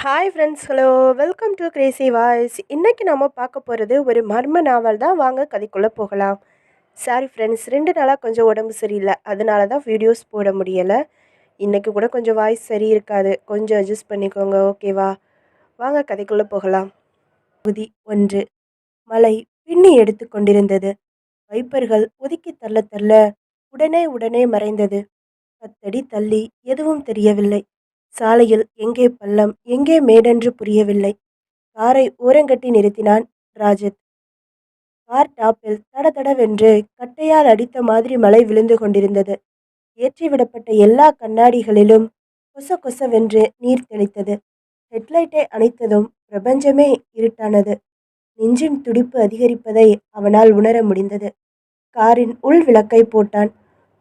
Hi friends, hello, welcome to Crazy voice. இன்றைக்கி நம்ம பார்க்க போகிறது ஒரு மர்ம நாவல் தான். வாங்க கதைக்குள்ளே போகலாம். சாரி ஃப்ரெண்ட்ஸ், 2 நாளாக கொஞ்சம் உடம்பு சரியில்லை, அதனால தான் வீடியோஸ் போட முடியலை. இன்றைக்கி கூட கொஞ்சம் வாய்ஸ் சரி இருக்காது, கொஞ்சம் அட்ஜஸ்ட் பண்ணிக்கோங்க, ஓகேவா? வாங்க கதைக்குள்ளே போகலாம். பகுதி 1. மழை பின்னி எடுத்து கொண்டிருந்தது. வைப்பர்கள் ஒதுக்கி தள்ள தள்ள உடனே உடனே மறைந்தது. 10 அடி தள்ளி எதுவும் தெரியவில்லை. சாலையில் எங்கே பள்ளம் எங்கே மேடென்று புரியவில்லை. காரை ஓரங்கட்டி நிறுத்தினான் ராஜத். கார் டாப்பில் தடதடவென்று கட்டையால் அடித்த மாதிரி மழை விழுந்து கொண்டிருந்தது. ஏற்றிவிடப்பட்ட எல்லா கண்ணாடிகளிலும் கொச கொசவென்று நீர் தெளித்தது. ஹெட்லைட்டை அணைத்ததும் பிரபஞ்சமே இருட்டானது. நெஞ்சின் துடிப்பு அதிகரிப்பதை அவனால் உணர முடிந்தது. காரின் உள் விளக்கை போட்டான்.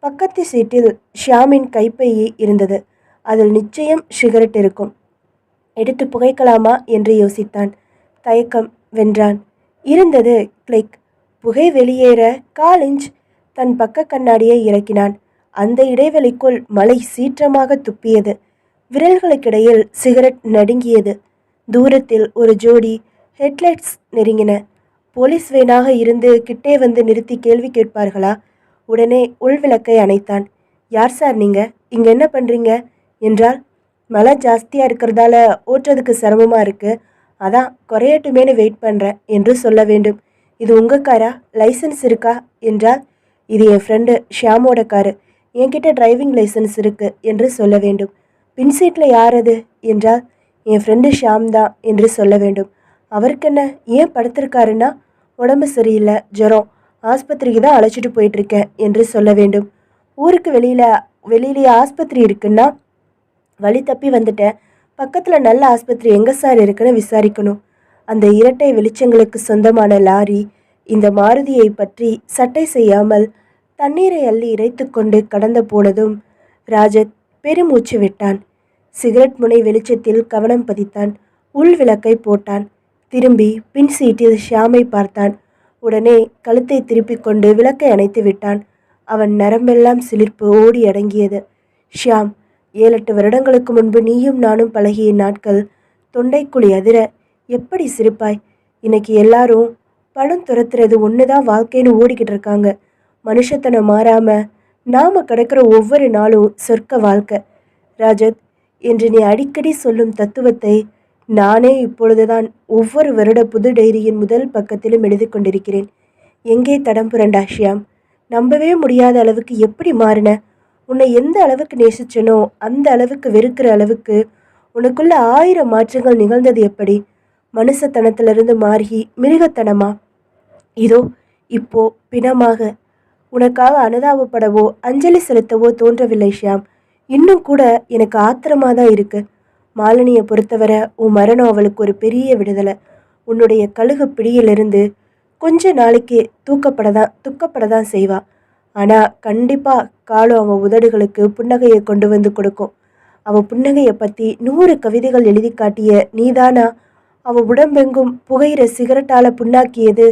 பக்கத்து சீட்டில் ஷியாமின் கைப்பையே இருந்தது. அதில் நிச்சயம் சிகரெட் இருக்கும். எடுத்து புகைக்கலாமா என்று யோசித்தான். தயக்கம் வென்றான். இருந்தது. கிளிக். புகை வெளியேற 1/4 இன்ச் தன் பக்க கண்ணாடியை இறக்கினான். அந்த இடைவெளிக்குள் மழை சீற்றமாக துப்பியது. விரல்களுக்கிடையில் சிகரெட் நடுங்கியது. தூரத்தில் ஒரு ஜோடி ஹெட்லைட்ஸ் நெருங்கின. போலீஸ் வேனாக இருந்து கிட்டே வந்து நிறுத்தி கேள்வி கேட்பார்களா? உடனே உள்விளக்கை அணைத்தான். யார் சார் நீங்க? இங்க என்ன பண்றீங்க என்றால். மழை ஜாஸ்தியாக இருக்கிறதால ஓட்டுறதுக்கு சிரமமாக இருக்குது, அதான் குறையட்டுமேனு வெயிட் பண்ணுறேன் என்று சொல்ல வேண்டும். இது உங்கள் காரா? லைசன்ஸ் இருக்கா என்றால். இது என் ஃப்ரெண்டு ஷியாமோட காரு, என்கிட்ட டிரைவிங் லைசன்ஸ் இருக்குது என்று சொல்ல வேண்டும். பின் சீட்டில் யார் அது என்றால். என் ஃப்ரெண்டு ஷியாம் தான் என்று சொல்ல வேண்டும். அவருக்கு என்ன, ஏன் படுத்திருக்காருன்னா? உடம்பு சரியில்லை, ஜுரம், ஆஸ்பத்திரிக்கு தான் அழைச்சிட்டு போயிட்டுருக்கேன் என்று சொல்ல வேண்டும். ஊருக்கு வெளியிலேயே ஆஸ்பத்திரி இருக்குன்னா? வழி தப்பி வந்துட்டேன், பக்கத்தில் நல்ல ஆஸ்பத்திரி எங்கே சார் இருக்குன்னு விசாரிக்கணும். அந்த இரட்டை வெளிச்சங்களுக்கு சொந்தமான லாரி இந்த மாருதியை பற்றி சட்டை செய்யாமல் தண்ணீரை அள்ளி இறைத்து கொண்டு கடந்து போனதும் ராஜத் பெருமூச்சு விட்டான். சிகரெட் முனை வெளிச்சத்தில் கவனம் பதித்தான். உள் விளக்கை போட்டான். திரும்பி பின் சீட்டில் ஷியாமை பார்த்தான். உடனே கழுத்தை திருப்பிக் கொண்டு விளக்கை அணைத்து விட்டான். அவன் நரம்பெல்லாம் சிலிர்ப்பு ஓடி அடங்கியது. ஷியாம், 7-8 வருடங்களுக்கு முன்பு நீயும் நானும் பழகிய நாட்கள். தொண்டைக்குழி அதிர. எப்படி சிரிப்பாய்! இன்னைக்கு எல்லாரும் படம் துரத்துறது ஒன்று தான் வாழ்க்கைன்னு ஓடிக்கிட்டு இருக்காங்க. மனுஷத்தனை மாறாம நாம கிடக்கிற ஒவ்வொரு நாளும் சொர்க்க வாழ்க்கை. ராஜத், என்று நீ அடிக்கடி சொல்லும் தத்துவத்தை நானே இப்பொழுதுதான் ஒவ்வொரு வருட புது டைரியின் முதல் பக்கத்திலும் எழுதி கொண்டிருக்கிறேன். எங்கே தடம் புரண்டா ஷியாம்? நம்பவே முடியாத அளவுக்கு எப்படி மாறின? உன்னை எந்த அளவுக்கு நேசிச்சனோ அந்த அளவுக்கு வெறுக்கிற அளவுக்கு உனக்குள்ள 1000 மாற்றங்கள் நிகழ்ந்தது. எப்படி? மனுஷத்தனத்திலிருந்து மாறி மிருகத்தனமா? இதோ இப்போ பிணமாக. உனக்காக அனுதாபப்படவோ அஞ்சலி செலுத்தவோ தோன்றவில்லை ஷியாம். இன்னும் கூட எனக்கு ஆத்திரமாக தான் இருக்கு. மாலினியை பொறுத்தவரை உன் மரணம் அவளுக்கு ஒரு பெரிய விடுதலை. உன்னுடைய கழுகு பிடியிலிருந்து கொஞ்ச நாளைக்கு துக்கப்படதான் செய்வா. ஆனால் கண்டிப்பாக காலம் அவன் உதடுகளுக்கு புன்னகையை கொண்டு வந்து கொடுக்கும். அவள் புன்னகையை பற்றி 100 கவிதைகள் எழுதி காட்டிய நீதானா அவள் உடம்பெங்கும் புகையிற சிகரெட்டால் புண்ணாக்கியது?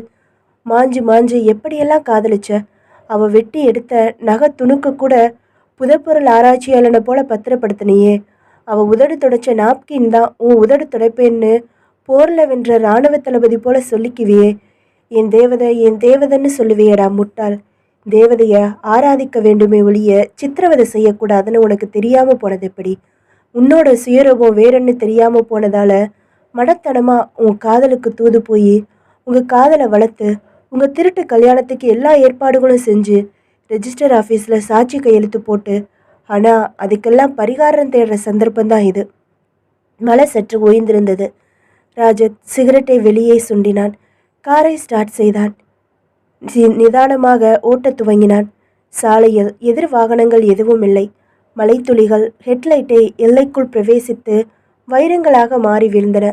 மாஞ்சு மாஞ்சு எப்படியெல்லாம் காதலிச்ச? அவள் வெட்டி எடுத்த நகை துணுக்கு கூட புதப்பொருள் ஆராய்ச்சியாளனை போல பத்திரப்படுத்தினியே. அவள் உதடு துடைச்ச நாப்கின் தான் உன் உதடு துடைப்பேன்னு போரில் வென்ற இராணுவ தளபதி போல சொல்லிக்குவியே. என் தேவதை என் தேவதைன்னு சொல்லுவியடா முட்டாள். தேவதையை ஆராதிக்க வேண்டுமே ஒழிய சித்திரவதை செய்யக்கூடாதுன்னு உனக்கு தெரியாமல் போனது எப்படி? உன்னோட சுயரூபம் வேறன்னு தெரியாமல் போனதால மடத்தனமாக உன் காதலுக்கு தூது போய் உங்கள் காதலை வளர்த்து உங்கள் திருட்டு கல்யாணத்துக்கு எல்லா ஏற்பாடுகளும் செஞ்சு ரெஜிஸ்டர் ஆஃபீஸில் சாட்சி கையெழுத்து போட்டு. ஆனால் அதுக்கெல்லாம் பரிகாரம் தேடுற சந்தர்ப்பந்தான் இது. மழை சற்று ஓய்ந்திருந்தது. ராஜத் சிகரெட்டை வெளியே சுண்டினான். காரை ஸ்டார்ட் செய்தான். நிதானமாக ஓட்டத் துவங்கினான். சாலையில் எதிர் வாகனங்கள் எதுவும் இல்லை. மலைத்துளிகள் ஹெட்லைட்டை எல்லைக்குள் பிரவேசித்து வைரங்களாக மாறி விழுந்தன.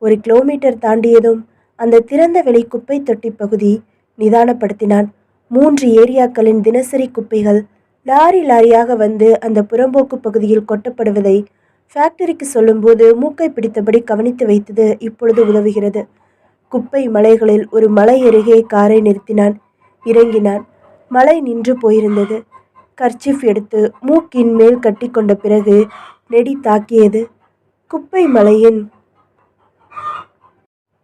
1 கிலோமீட்டர் தாண்டியதும் அந்த திறந்த வெளி குப்பை தொட்டி பகுதி. நிதானப்படுத்தினான். 3 ஏரியாக்களின் தினசரி குப்பைகள் லாரி லாரியாக வந்து அந்த புறம்போக்கு பகுதியில் கொட்டப்படுவதை ஃபேக்டரிக்கு சொல்லும்போது மூக்கை பிடித்தபடி கவனித்து வைத்தது இப்பொழுது உதவுகிறது. குப்பை மலைகளில் ஒரு மலை அருகே காரை நிறுத்தினான். இறங்கினான். மழை நின்று போயிருந்தது. கர்ச்சிஃப் எடுத்து மூக்கின் மேல் கட்டி கொண்ட பிறகு நெடி தாக்கியது. குப்பை மலையின்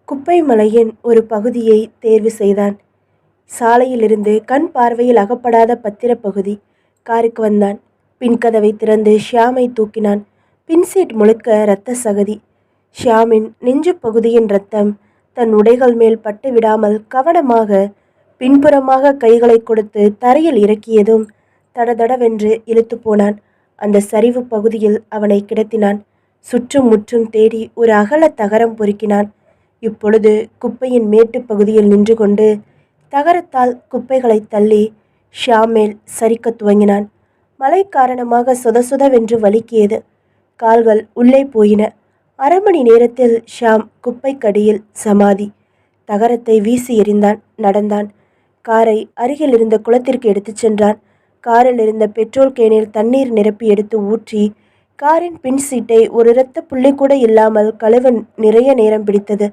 குப்பை மலையின் ஒரு பகுதியை தேர்வு செய்தான். சாலையிலிருந்து கண் பார்வையில் அகப்படாத பத்திர பகுதி. காருக்கு வந்தான். பின்கதவை திறந்து ஷியாமை தூக்கினான். பின்சீட் முழுக்க இரத்த சகதி. ஷியாமின் நெஞ்சு பகுதியின் இரத்தம் தன் உடைகள் மேல் பட்டு விடாமல் கவனமாக பின்புறமாக கைகளை கொடுத்து தரையில் இறக்கியதும் தடதடவென்று இழுத்து போனான். அந்த சரிவு பகுதியில் அவனை கிடத்தினான். சுற்றும் முற்றும் தேடி ஒரு அகல தகரம் பொறுக்கினான். இப்பொழுது குப்பையின் மேட்டு பகுதியில் நின்று கொண்டு தகரத்தால் குப்பைகளை தள்ளி ஷியாம் மேல் சரிக்க துவங்கினான். மழை காரணமாக சொதசொதவென்று வலிக்கியது. கால்கள் உள்ளே போயின. அரை மணி நேரத்தில் ஷியாம் குப்பைக்கடியில் சமாதி. தகரத்தை வீசி எறிந்தான். நடந்தான். காரை அருகில் இருந்த குளத்திற்கு எடுத்துச் சென்றான். காரில் இருந்த பெட்ரோல் கேனில் தண்ணீர் நிரப்பி எடுத்து ஊற்றி காரின் பின் சீட்டை ஒரு இரத்த புள்ளி கூட இல்லாமல் கழுவ நிறைய நேரம் பிடித்தது.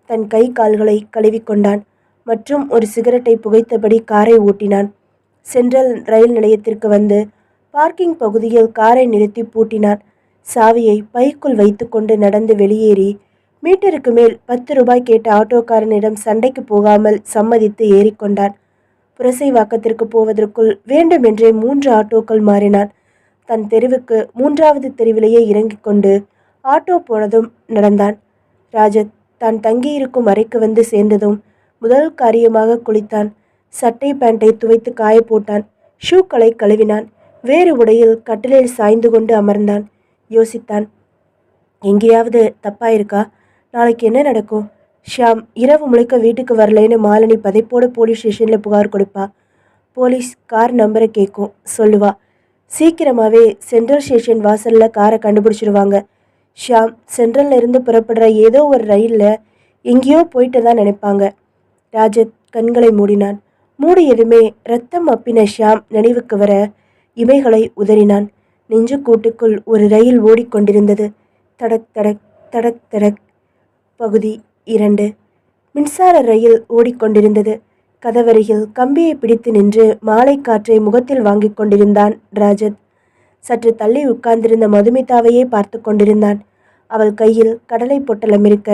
தன் கை கால்களை கழுவிக்கொண்டான். மற்றும் ஒரு சிகரெட்டை புகைத்தபடி காரை ஓட்டினான். சென்ட்ரல் ரயில் நிலையத்திற்கு வந்து பார்க்கிங் பகுதியில் காரை நிறுத்தி பூட்டினான். சாவியை பைக்குள் வைத்து கொண்டு நடந்து வெளியேறி மீட்டருக்கு மேல் 10 ரூபாய் கேட்ட ஆட்டோக்காரனிடம் சண்டைக்கு போகாமல் சம்மதித்து ஏறிக்கொண்டான். புரசைவாக்கத்திற்கு போவதற்குள் வேண்டுமென்றே 3 ஆட்டோக்கள் மாறினான். தன் தெருவுக்கு 3வது தெருவிலேயே இறங்கிக் கொண்டு ஆட்டோ போனதும் நடந்தான். ராஜத் தான் தங்கியிருக்கும் அறைக்கு வந்து சேர்ந்ததும் முதல் காரியமாக குளித்தான். சட்டை பேண்டை துவைத்து காய போட்டான். ஷூக்களை கழுவினான். வேறு உடையில் கட்டிலில் சாய்ந்து கொண்டு அமர்ந்தான். யோசித்தான். எங்கேயாவது தப்பாயிருக்கா? நாளைக்கு என்ன நடக்கும்? ஷியாம் இரவு முழுக்க வீட்டுக்கு வரலைன்னு மாலினி பதைப்போடு போலீஸ் ஸ்டேஷனில் புகார் கொடுப்பா. போலீஸ் கார் நம்பரை கேட்கும், சொல்லுவா. சீக்கிரமாகவே சென்ட்ரல் ஸ்டேஷன் வாசலில் காரை கண்டுபிடிச்சிடுவாங்க. ஷியாம் சென்ட்ரலில் இருந்து புறப்படுற ஏதோ ஒரு ரயிலில் எங்கேயோ போயிட்டு தான் நினைப்பாங்க. ராஜத் கண்களை மூடினான். மூடியதுமே ரத்தம் அப்பின ஷியாம் நினைவுக்கு வர இமைகளை உதறினான். நெஞ்சு கூட்டுக்குள் ஒரு ரயில் ஓடிக்கொண்டிருந்தது. தடக் தடக் தடக் தடக். பகுதி 2. மின்சார ரயில் ஓடிக்கொண்டிருந்தது. கதவருகில் கம்பியை பிடித்து நின்று மாலை காற்றை முகத்தில் வாங்கி கொண்டிருந்தான் ராஜத். சற்று தள்ளி உட்கார்ந்திருந்த மதுமிதாவையே பார்த்து கொண்டிருந்தான். அவள் கையில் கடலை பொட்டலம் இருக்க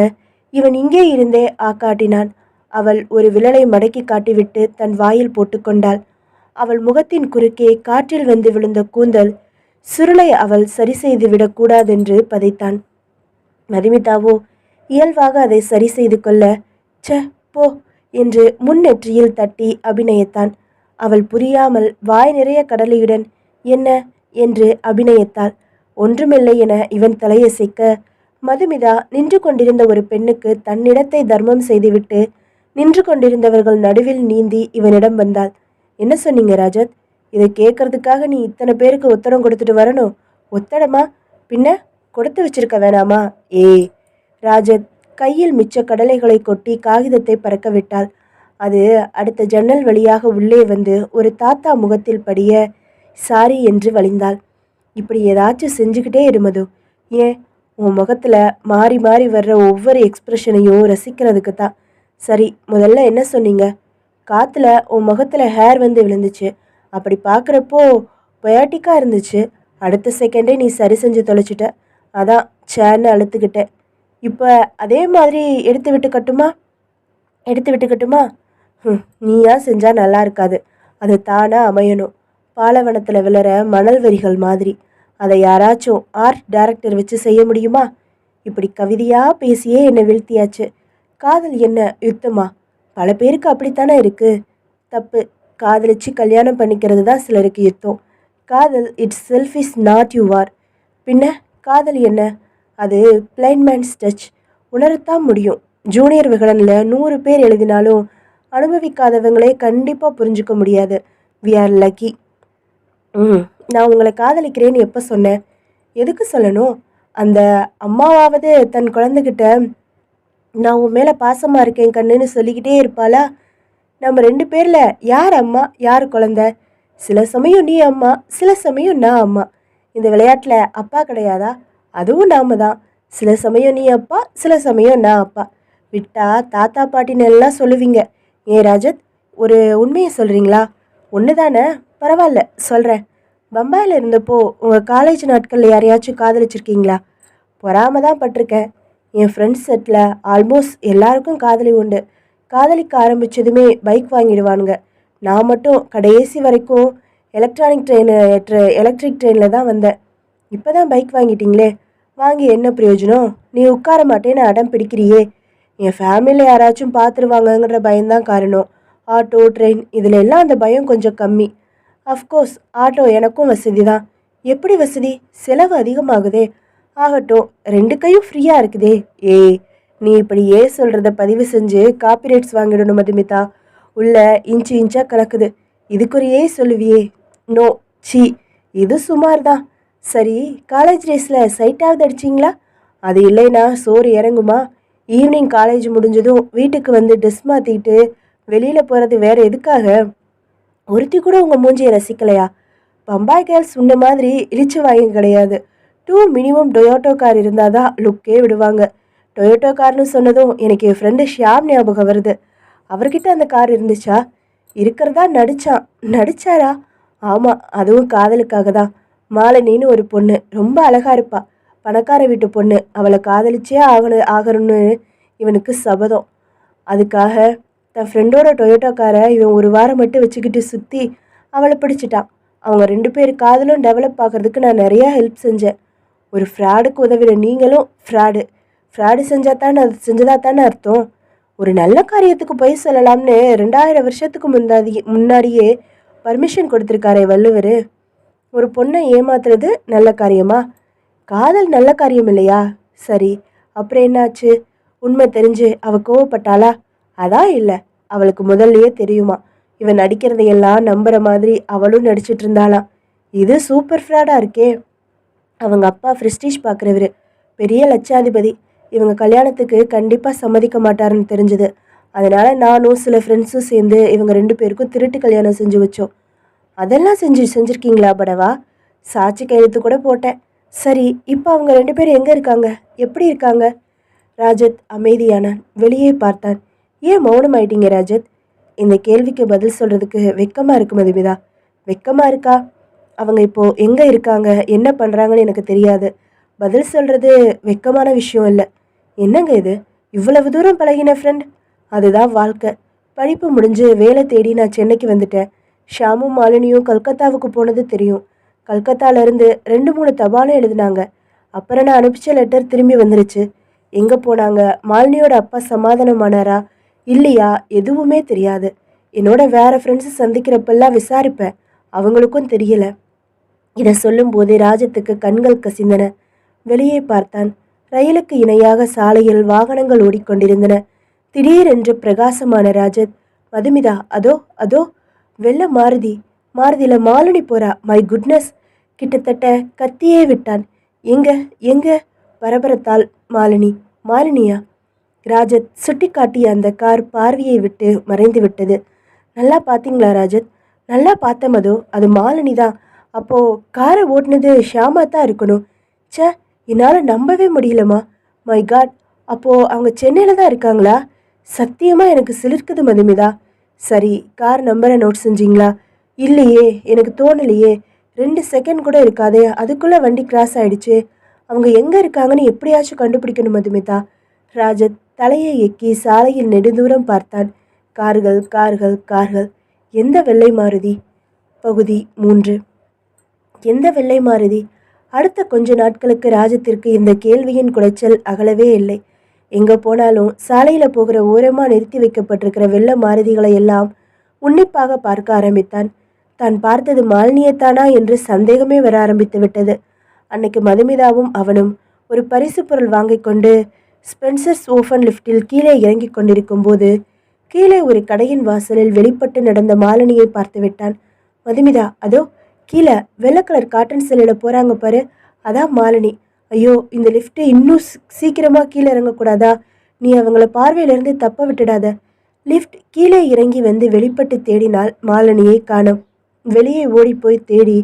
இவன் இங்கே இருந்தே ஆக்காட்டினான். அவள் ஒரு விரலை மடக்கி காட்டிவிட்டு தன் வாயில் போட்டுக்கொண்டாள். அவள் முகத்தின் குறுக்கே காற்றில் வந்து விழுந்த கூந்தல் சுருளை அவள் சரி செய்து விடக்கூடாதென்று பதைத்தான். மதுமிதாவோ இயல்பாக அதை சரி செய்து கொள்ள ச போ என்று முன்னெற்றியில் தட்டி அபிநயத்தான். அவள் புரியாமல் வாய் நிறைய கடலையுடன் என்ன என்று அபிநயத்தாள். ஒன்றுமில்லை என இவன் தலையசைக்க மதுமிதா நின்று கொண்டிருந்த ஒரு பெண்ணுக்கு தன்னிடத்தை தர்மம் செய்துவிட்டு நின்று கொண்டிருந்தவர்கள் நடுவில் நீந்தி இவனிடம் வந்தாள். என்ன சொன்னீங்க ராஜத்? இதை கேட்கறதுக்காக நீ இத்தனை பேருக்கு ஒத்தடம் கொடுத்துட்டு வரணும்? ஒத்தடமா? பின்ன கொடுத்து வச்சிருக்க வேணாமா? ஏய்! ராஜத் கையில் மிச்ச கடலைகளை கொட்டி காகிதத்தை பறக்க விட்டாள். அது அடுத்த ஜன்னல் வழியாக உள்ளே வந்து ஒரு தாத்தா முகத்தில் படிய சாரி என்று வழிந்தாள். இப்படி ஏதாச்சும் செஞ்சுக்கிட்டே இருமது. ஏன்? உன் முகத்தில் மாறி மாறி வர்ற ஒவ்வொரு எக்ஸ்பிரஷனையும் ரசிக்கிறதுக்கு தான். சரி, முதல்ல என்ன சொன்னீங்க? காற்றுல உன் முகத்தில் ஹேர் வந்து விழுந்துச்சு. அப்படி பார்க்குறப்போ பொயாட்டிக்காக இருந்துச்சு. அடுத்த செகண்டே நீ சரி செஞ்சு தொலைச்சிட்ட. அதான் சேர்ன்னு அழுத்துக்கிட்டேன். இப்போ அதே மாதிரி எடுத்து விட்டுக்கட்டுமா? நீயா செஞ்சால் நல்லா இருக்காது. அது தானாக அமையணும். பாலைவனத்தில் விளைற மணல் வரிகள் மாதிரி. அதை யாராச்சும் ஆர்ட் டைரக்டர் வச்சு செய்ய முடியுமா? இப்படி கவிதையாக பேசியே என்னை வீழ்த்தியாச்சு. காதல் என்ன யுத்தமா? பல பேருக்கு அப்படித்தானே இருக்குது. தப்பு. காதலிச்சு கல்யாணம் பண்ணிக்கிறது தான் சிலருக்கு யுத்தம். காதல் it's self is not you are. பின்ன காதல் என்ன? அது பிளைன்மேன்ஸ் டச். உணரத்தான் முடியும். ஜூனியர் விகடனில் 100 பேர் எழுதினாலும் அனுபவிக்காதவங்களே கண்டிப்பாக புரிஞ்சுக்க முடியாது. We are lucky. நான் உங்களை காதலிக்கிறேன்னு எப்போ சொன்னேன்? எதுக்கு சொல்லணும்? அந்த அம்மாவாவது தன் குழந்தைகிட்ட நான் உன் மேலே பாசமாக இருக்கேன் கண்ணுன்னு சொல்லிக்கிட்டே இருப்பாளா? நம்ம 2 பேரில் யார் அம்மா யார் குழந்தை? சில சமயம் நீ அம்மா, சில சமயம் நான் அம்மா. இந்த விளையாட்டில் அப்பா கிடையாதா? அதுவும் நாம தான். சில சமயம் நீ அப்பா, சில சமயம் நான் அப்பா. விட்டா தாத்தா பாட்டின்னு எல்லாம் சொல்லுவீங்க. ஏன் ராஜத், ஒரு உண்மையை சொல்கிறீங்களா? ஒன்று தானே? பரவாயில்ல, சொல்கிறேன். பம்பாயில் இருந்தப்போ உங்கள் காலேஜ் நாட்களில் யாரையாச்சும் காதலிச்சிருக்கீங்களா? பொறாம தான் பட்டிருக்கேன். என் ஃப்ரெண்ட்ஸ் செட்டில் ஆல்மோஸ்ட் எல்லாருக்கும் காதலி உண்டு. காதலிக்க ஆரம்பித்ததுமே பைக் வாங்கிடுவானுங்க. நான் மட்டும் கடைசி வரைக்கும் எலக்ட்ரிக் ட்ரெயினில் தான் வந்தேன். இப்போ தான் பைக் வாங்கிட்டீங்களே, வாங்கி என்ன பிரயோஜனம்? நீ உட்கார மாட்டேன்னு அடம் பிடிக்கிறியே. என் ஃபேமிலியில் யாராச்சும் பார்த்துருவாங்கங்கிற பயம்தான் காரணம். ஆட்டோ, ட்ரெயின் இதில் எல்லாம் அந்த பயம் கொஞ்சம் கம்மி. அஃப்கோர்ஸ் ஆட்டோ எனக்கும் வசதி தான். எப்படி வசதி? செலவு அதிகமாகுதே. ஆகட்டும், 2 கையும் ஃப்ரீயாக இருக்குதே. ஏய், நீ இப்படி சொல்கிறத பதிவு செஞ்சு காப்பிரைட்ஸ் வாங்கிடணும் மதுமிதா. உள்ள இன்ச்சு இன்ச்சாக கலக்குது. இதுக்குரிய சொல்லுவியே? நோ, சி, இது சுமார் தான். சரி, காலேஜ் டேஸில் சைட்டாவது அடிச்சிங்களா? அது இல்லைன்னா சோறு இறங்குமா? ஈவினிங் காலேஜ் முடிஞ்சதும் வீட்டுக்கு வந்து ட்ரெஸ் மாற்றிக்கிட்டு வெளியில் போகிறது வேற எதுக்காக? ஒருத்தி கூட உங்கள் மூஞ்சியை ரசிக்கலையா? பம்பாய் கேர்ள்ஸ் உன்ன மாதிரி இழிச்சு வாங்கி கிடையாது. 2 மினிமம் டொயோட்டோ கார் இருந்தால் தான் லுக்கே விடுவாங்க. டொயோட்டோ கார்னு சொன்னதும் எனக்கு என் ஃப்ரெண்டு ஷியாம் ஞாபகம் வருது. அவர்கிட்ட அந்த கார் இருந்துச்சா? இருக்கிறதா நடிச்சாரா? ஆமாம், அதுவும் காதலுக்காக தான். மாலினின்னு ஒரு பொண்ணு, ரொம்ப அழகா இருப்பா. பணக்கார வீட்டு பொண்ணு. அவளை காதலிச்சே ஆகணும்னு இவனுக்கு சபதம். அதுக்காக தன் ஃப்ரெண்டோட டொயோட்டோ காரை இவன் ஒரு வாரம் மட்டும் வச்சுக்கிட்டு சுற்றி அவளை பிடிச்சிட்டான். அவங்க 2 பேர் காதலும் டெவலப் ஆகிறதுக்கு நான் நிறையா ஹெல்ப் செஞ்சேன். ஒரு ஃப்ராடுக்கு உதவின நீங்களும் ஃப்ராடு செஞ்சதா தானே அர்த்தம்? ஒரு நல்ல காரியத்துக்கு போய் சொல்லலாம்னு 2000 வருஷத்துக்கு முன்னாடியே பர்மிஷன் கொடுத்துருக்காரே வள்ளுவர். ஒரு பொண்ணை ஏமாத்துறது நல்ல காரியமா? காதல் நல்ல காரியம் இல்லையா? சரி, அப்புறம் என்னாச்சு? உண்மை தெரிஞ்சு அவள் கோவப்பட்டாளா? அதான் இல்லை, அவளுக்கு முதல்லையே தெரியுமா இவன் நடிக்கிறதையெல்லாம் நம்புற மாதிரி அவளும் நடிச்சிட்டு இருந்தாளாம். இது சூப்பர் ஃப்ராடாக இருக்கே. அவங்க அப்பா ப்ரெஸ்டீஜ் பார்க்குறவர், பெரிய லட்சாதிபதி. இவங்க கல்யாணத்துக்கு கண்டிப்பாக சம்மதிக்க மாட்டாருன்னு தெரிஞ்சுது. அதனால் நானும் சில ஃப்ரெண்ட்ஸும் சேர்ந்து இவங்க 2 பேருக்கும் திருட்டு கல்யாணம் செஞ்சு வச்சோம். அதெல்லாம் செஞ்சுருக்கீங்களா படவா? சாட்சி கையெழுத்து கூட போட்டேன். சரி, இப்போ அவங்க 2 பேரும் எங்கே இருக்காங்க? எப்படி இருக்காங்க? ராஜத் அமைதியானான். வெளியே பார்த்தான். ஏன் மௌனம் ஆயிட்டீங்க ராஜத்? இந்த கேள்விக்கு பதில் சொல்கிறதுக்கு வெக்கமாக இருக்கு மதுமிதா. வெக்கமாக இருக்கா? அவங்க இப்போது எங்கே இருக்காங்க, என்ன பண்ணுறாங்கன்னு எனக்கு தெரியாது. பதில் சொல்கிறது வெக்கமான விஷயம் இல்லை. என்னங்க இது, இவ்வளவு தூரம் பழகின ஃப்ரெண்ட்? அதுதான் வாழ்க்கை. படிப்பு முடிஞ்சு வேலை தேடி நான் சென்னைக்கு வந்துட்டேன். ஷாமும் மாலினியும் கல்கத்தாவுக்கு போனது தெரியும். கல்கத்தாலேருந்து 2-3 தபாலும் எழுதினாங்க. அப்புறம் நான் அனுப்பிச்ச லெட்டர் திரும்பி வந்துருச்சு. எங்கே போனாங்க, மாலினியோட அப்பா சமாதானமானாரா இல்லையா, எதுவுமே தெரியாது. என்னோட வேற ஃப்ரெண்ட்ஸை சந்திக்கிறப்பெல்லாம் விசாரிப்பேன், அவங்களுக்கும் தெரியல. இதை சொல்லும்போது ராஜத்துக்கு கண்கள் கசிந்தன. வெளியே பார்த்தான். ரயிலுக்கு இணையாக சாலையில் வாகனங்கள் ஓடிக்கொண்டிருந்தன. திடீரென்று பிரகாசமான ராஜத், மதுமிதா, அதோ அதோ வெள்ள மாருதியில மாலினி போறா. My goodness! கிட்டத்தட்ட கத்தியே விட்டான். எங்க எங்க பரபரத்தால் மாலினியா? ராஜத் சுட்டி காட்டிய அந்த கார் பார்வையை விட்டு மறைந்து விட்டது. நல்லா பார்த்தீங்களா ராஜத்? நல்லா பார்த்த மது, அது மாலினி தான். அப்போது காரை ஓட்டுனது ஷியாமா தான் இருக்கணும். சே, என்னால் நம்பவே முடியலம்மா. மை காட், அப்போது அவங்க சென்னையில் தான் இருக்காங்களா? சத்தியமாக எனக்கு சிலிர்க்குது மதுமிதா. சரி, கார் நம்பரை நோட் செஞ்சீங்களா? இல்லையே, எனக்கு தோணலையே. 2 செகண்ட் கூட இருக்காதே, அதுக்குள்ளே வண்டி கிராஸ் ஆயிடுச்சு. அவங்க எங்கே இருக்காங்கன்னு எப்படியாச்சும் கண்டுபிடிக்கணும் மதுமிதா. ராஜத் தலையை எக்கி சாலையில் நெடுந்தூரம் பார்த்தான். கார்கள் கார்கள் கார்கள். எந்த வெள்ளை மாருதி? பகுதி 3. எந்த வெள்ளை மாருதி? அடுத்த கொஞ்ச நாட்களுக்கு ராஜத்திற்கு இந்த கேள்வியின் குடைச்சல் அகலவே இல்லை. எங்கே போனாலும் சாலையில் போகிற ஓரமாக நிறுத்தி வைக்கப்பட்டிருக்கிற வெள்ள மாருதிகளை எல்லாம் உன்னிப்பாக பார்க்க ஆரம்பித்தான். தான் பார்த்தது மாலினியத்தானா என்று சந்தேகமே வர ஆரம்பித்து விட்டது. அன்னைக்கு மதுமிதாவும் அவனும் ஒரு பரிசு பொருள் வாங்கி கொண்டு ஸ்பென்சர்ஸ் ஓஃபன் லிஃப்டில் கீழே இறங்கி கொண்டிருக்கும் போது கீழே ஒரு கடையின் வாசலில் வெளிப்பட்டு நடந்த மாலினியை பார்த்து விட்டான். மதுமிதா, அதோ கீழே வெள்ளை கலர் காட்டன் சேலையில் போகிறாங்க பாரு, அதான் மாலினி. ஐயோ, இந்த லிஃப்ட்டு இன்னும் சீக்கிரமாக கீழே இறங்கக்கூடாதா? நீ அவங்கள பார்வையிலிருந்து தப்ப விட்டுடாத. லிஃப்ட் கீழே இறங்கி வந்து வெளிப்பட்டு தேடினால் மாலினியை காணோம். வெளியே ஓடிப்போய் தேடி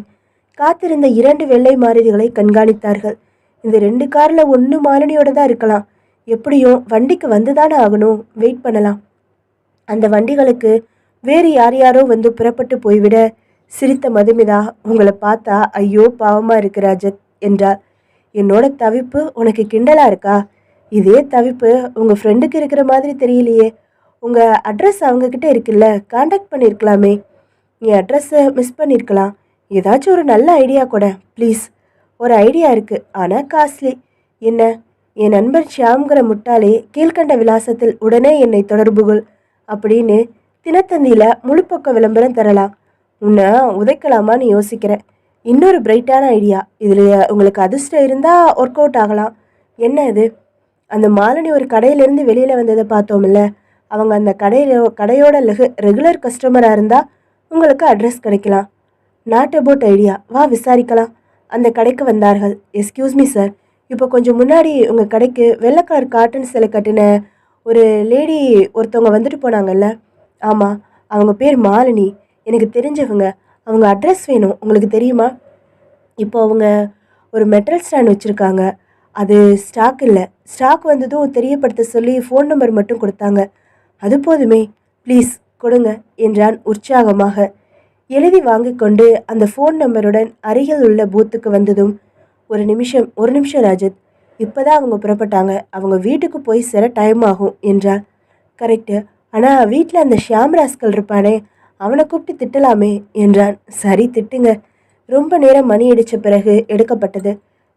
காத்திருந்த 2 வெள்ளை மாருதிகளை கண்காணித்தார்கள். இந்த 2 காரில் 1 மாலினியோட தான் இருக்கலாம். எப்படியும் வண்டிக்கு வந்து தானே ஆகணும், வெயிட் பண்ணலாம். அந்த வண்டிகளுக்கு வேறு யாரோ வந்து புறப்பட்டு போய்விட சிரித்த மதுமிதா, உங்களை பார்த்தா ஐயோ பாவமாக இருக்கு ராஜத் என்றார். என்னோட தவிப்பு உனக்கு கிண்டலா இருக்கா? இதே தவிப்பு உங்கள் ஃப்ரெண்டுக்கு இருக்கிற மாதிரி தெரியலையே. உங்கள் அட்ரஸ் அவங்கக்கிட்ட இருக்குல்ல, காண்டாக்ட் பண்ணியிருக்கலாமே. நீ அட்ரஸை மிஸ் பண்ணியிருக்கலாம். ஏதாச்சும் ஒரு நல்ல ஐடியா கூட ப்ளீஸ். ஒரு ஐடியா இருக்குது, ஆனால் காஸ்ட்லி. என்ன? என் நண்பர் ஷியாம்ங்கிற முட்டாளே கீழ்கண்ட விலாசத்தில் உடனே என்னை தொடர்பு கொள் அப்படின்னு தினத்தந்தியில் முழுப்பக்க விளம்பரம் தரலாம். உன்னை உதைக்கலாமான்னு யோசிக்கிறேன். இன்னொரு பிரைட்டான ஐடியா, இதில் உங்களுக்கு அதிர்ஷ்டம் இருந்தால் ஒர்க் அவுட் ஆகலாம். என்ன இது? அந்த மாலினி ஒரு கடையிலேருந்து வெளியில் வந்ததை பார்த்தோம்ல, அவங்க அந்த கடையோட ரெகுலர் கஸ்டமராக இருந்தால் உங்களுக்கு அட்ரஸ் கிடைக்கலாம். நாட் அபவுட் ஐடியா, வா விசாரிக்கலாம். அந்த கடைக்கு வந்தார்கள். எஸ்கியூஸ் மீ சார், இப்போ கொஞ்சம் முன்னாடி உங்கள் கடைக்கு வெள்ளை கலர் காட்டன் சிலை கட்டின ஒரு லேடி ஒருத்தவங்க வந்துட்டு போனாங்கல்ல? ஆமாம், அவங்க பேர் மாலினி. எனக்கு தெரிஞ்சவங்க. அவங்க அட்ரஸ் வேணும், உங்களுக்கு தெரியுமா? இப்போ அவங்க ஒரு மெட்டல் ஸ்டாண்ட் வச்சுருக்காங்க. அது ஸ்டாக் இல்லை. ஸ்டாக் வந்ததும் தெரியப்படுத்த சொல்லி ஃபோன் நம்பர் மட்டும் கொடுத்தாங்க. அது போதுமே, ப்ளீஸ் கொடுங்க என்றான் உற்சாகமாக. எழுதி வாங்கி கொண்டு அந்த ஃபோன் நம்பருடன் அருகில் உள்ள பூத்துக்கு வந்ததும், ஒரு நிமிஷம் ராஜத், இப்போதான் அவங்க புறப்பட்டாங்க. அவங்க வீட்டுக்கு போய் சேர டைம் ஆகும் என்றார். கரெக்டு, ஆனால் வீட்டில் அந்த ஷியாம்ராஸ்கல் இருப்பானே, அவனை கூப்பிட்டு திட்டலாமே என்றான். சரி திட்டுங்க. ரொம்ப நேரம் மணி அடித்த பிறகு எடுக்கப்பட்டது.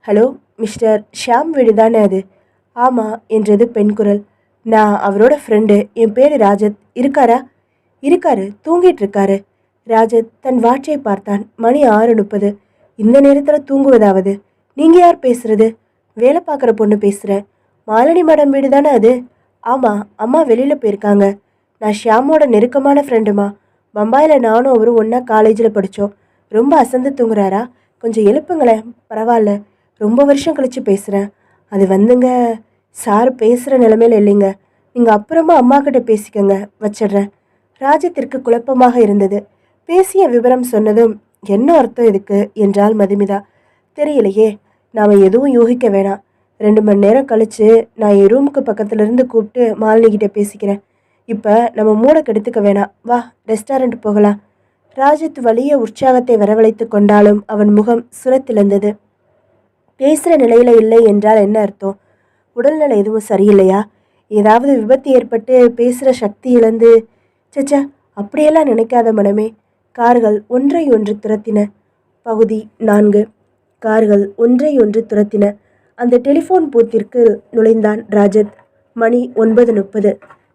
ஹலோ மிஸ்டர் ஷியாம் வீடு தானே அது? ஆமாம் என்றது பெண் குரல். நான் அவரோட ஃப்ரெண்டு, என் பேர் ராஜத். இருக்காரா? இருக்காரு, தூங்கிட்டு இருக்காரு. ராஜத் தன் வாட்சை பார்த்தான். மணி 6:30. இந்த நேரத்தில் தூங்குவதாவது? நீங்கள் யார் பேசுறது? வேலை பார்க்குற பொண்ணு பேசுகிறேன். மாலினி மேடம் வீடு தானே அது? ஆமாம், அம்மா வெளியில் போயிருக்காங்க. நான் ஷியாமோட நெருக்கமான ஃப்ரெண்டுமா. பம்பாயில் நானும் அவரும் ஒன்றா காலேஜில் படித்தோம். ரொம்ப அசந்து தூங்குறாரா? கொஞ்சம் எழுப்புங்களேன். பரவாயில்ல, ரொம்ப வருஷம் கழித்து பேசுகிறேன். அது வந்துங்க, சார் பேசுகிற நிலைமையில் இல்லைங்க. நீங்கள் அப்புறமா அம்மா கிட்ட பேசிக்கங்க, வச்சிடுறேன். ராஜத்திற்கு குழப்பமாக இருந்தது. பேசிய விவரம் சொன்னதும், என்ன அர்த்தம் இதுக்கு என்றாள் மதுமிதா. தெரியலையே, நாம் எதுவும் யோகிக்க வேணாம். 2 மணி நேரம் கழித்து நான் என் ரூமுக்கு பக்கத்துலேருந்து கூப்பிட்டு மாலினிகிட்ட பேசிக்கிறேன். இப்போ நம்ம மூளை கெடுத்துக்க வேணாம். வா, ரெஸ்டாரண்ட் போகலாம். ராஜத் வலிய உற்சாகத்தை வரவழைத்து கொண்டாலும் அவன் முகம் சுரத்திழந்தது. பேசுகிற நிலையில் இல்லை என்றால் என்ன அர்த்தம்? உடல்நிலை எதுவும் சரியில்லையா? ஏதாவது விபத்து ஏற்பட்டு பேசுகிற சக்தி இழந்து? சச்சா, அப்படியெல்லாம் நினைக்காத மனமே. கார்கள் ஒன்றை ஒன்று துரத்தின. பகுதி 4. கார்கள் ஒன்றை ஒன்று துரத்தின. அந்த டெலிஃபோன் பூத்திற்கு நுழைந்தான் ராஜத். மணி 9:30.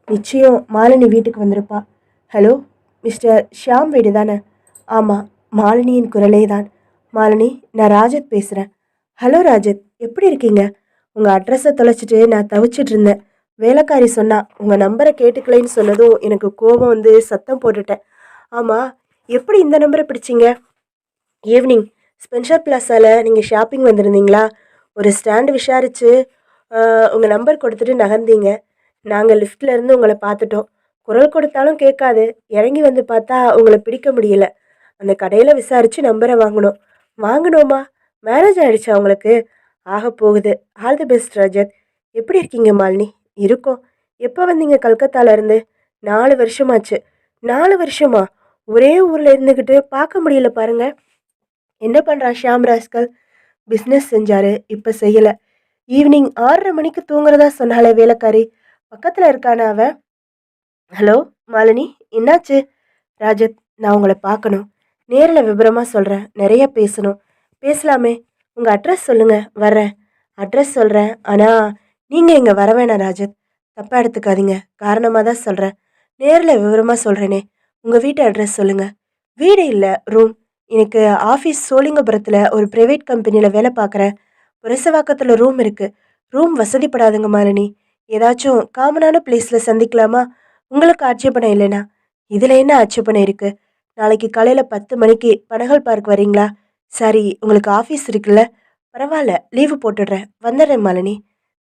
நிச்சயம் மாலினி வீட்டுக்கு வந்திருப்பா. ஹலோ மிஸ்டர் ஷியாம் வீடு தானே? ஆமாம், மாலினியின் குரலே தான். மாலினி, நான் ராஜத் பேசுகிறேன். ஹலோ ராஜத், எப்படி இருக்கீங்க? உங்கள் அட்ரஸை தொலைச்சிட்டு நான் தவிச்சிட்டு இருந்தேன். வேலைக்காரி சொன்னா உங்கள் நம்பரை கேட்டுக்கலைன்னு சொன்னதும் எனக்கு கோபம் வந்து சத்தம் போட்டுட்டேன். ஆமாம், எப்படி இந்த நம்பரை பிடிச்சிங்க? ஈவினிங் ஸ்பென்சர் பிளாஸாவில் நீங்கள் ஷாப்பிங் வந்திருந்தீங்களா? ஒரு ஸ்டாண்டு விசாரித்து உங்கள் நம்பர் கொடுத்துட்டு நகர்ந்தீங்க. நாங்கள் லிஃப்டில் இருந்து உங்களை பார்த்துட்டோம். குரல் கொடுத்தாலும் கேட்காது. இறங்கி வந்து பார்த்தா உங்களை பிடிக்க முடியல. அந்த கடையில் விசாரித்து நம்பரை வாங்கணும். வாங்கணுமா? மேரேஜ் ஆகிடுச்சா உங்களுக்கு? ஆக போகுது. All the best Rajat. எப்படி இருக்கீங்க மாலினி? இருக்கோம். எப்போ வந்தீங்க கல்கத்தாலேருந்து? 4 வருஷமாச்சு. 4 வருஷமா? ஒரே ஊரில் இருந்துக்கிட்டு பார்க்க முடியல பாருங்க. என்ன பண்ணுறான் ஷியாம் ராஸ்கல்? பிஸ்னஸ் செஞ்சார், இப்போ செய்யலை. ஈவினிங் 6:30 மணிக்கு தூங்குறதா சொன்னாலே வேலைக்காரி. பக்கத்தில் இருக்கானா அவன்? ஹலோ மாலினி, என்னாச்சு? ராஜத், நான் உங்களை பார்க்கணும். நேரில் விவரமாக சொல்கிறேன். நிறைய பேசணும். பேசலாமே. உங்கள் அட்ரஸ் சொல்லுங்கள், வர்றேன். அட்ரஸ் சொல்கிறேன், ஆனால் நீங்கள் இங்கே வர வேணாம் ராஜத். தப்பாக எடுத்துக்காதீங்க. காரணமாக தான் சொல்கிறேன். நேரில் விவரமாக சொல்கிறேனே. உங்கள் வீட்டு அட்ரஸ் சொல்லுங்கள். வீடு இல்லை, ரூம். எனக்கு ஆஃபீஸ் சோழிங்கபுரத்தில் ஒரு ப்ரைவேட் கம்பெனியில் வேலை பார்க்குறேன். புரசவாக்கத்தில் ரூம் இருக்குது. ரூம் வசதிப்படாதுங்க மாலினி. ஏதாச்சும் காமனான பிளேஸில் சந்திக்கலாமா? உங்களுக்கு ஆட்சேபணம் இல்லைனா? இதில் என்ன ஆட்சேபணம் இருக்குது? நாளைக்கு காலையில் 10 மணிக்கு பனகல் பார்க் வரீங்களா? சரி, உங்களுக்கு ஆஃபீஸ் இருக்குல்ல? பரவாயில்ல, லீவு போட்டுடுறேன். வந்துடுறேன் மாலினி.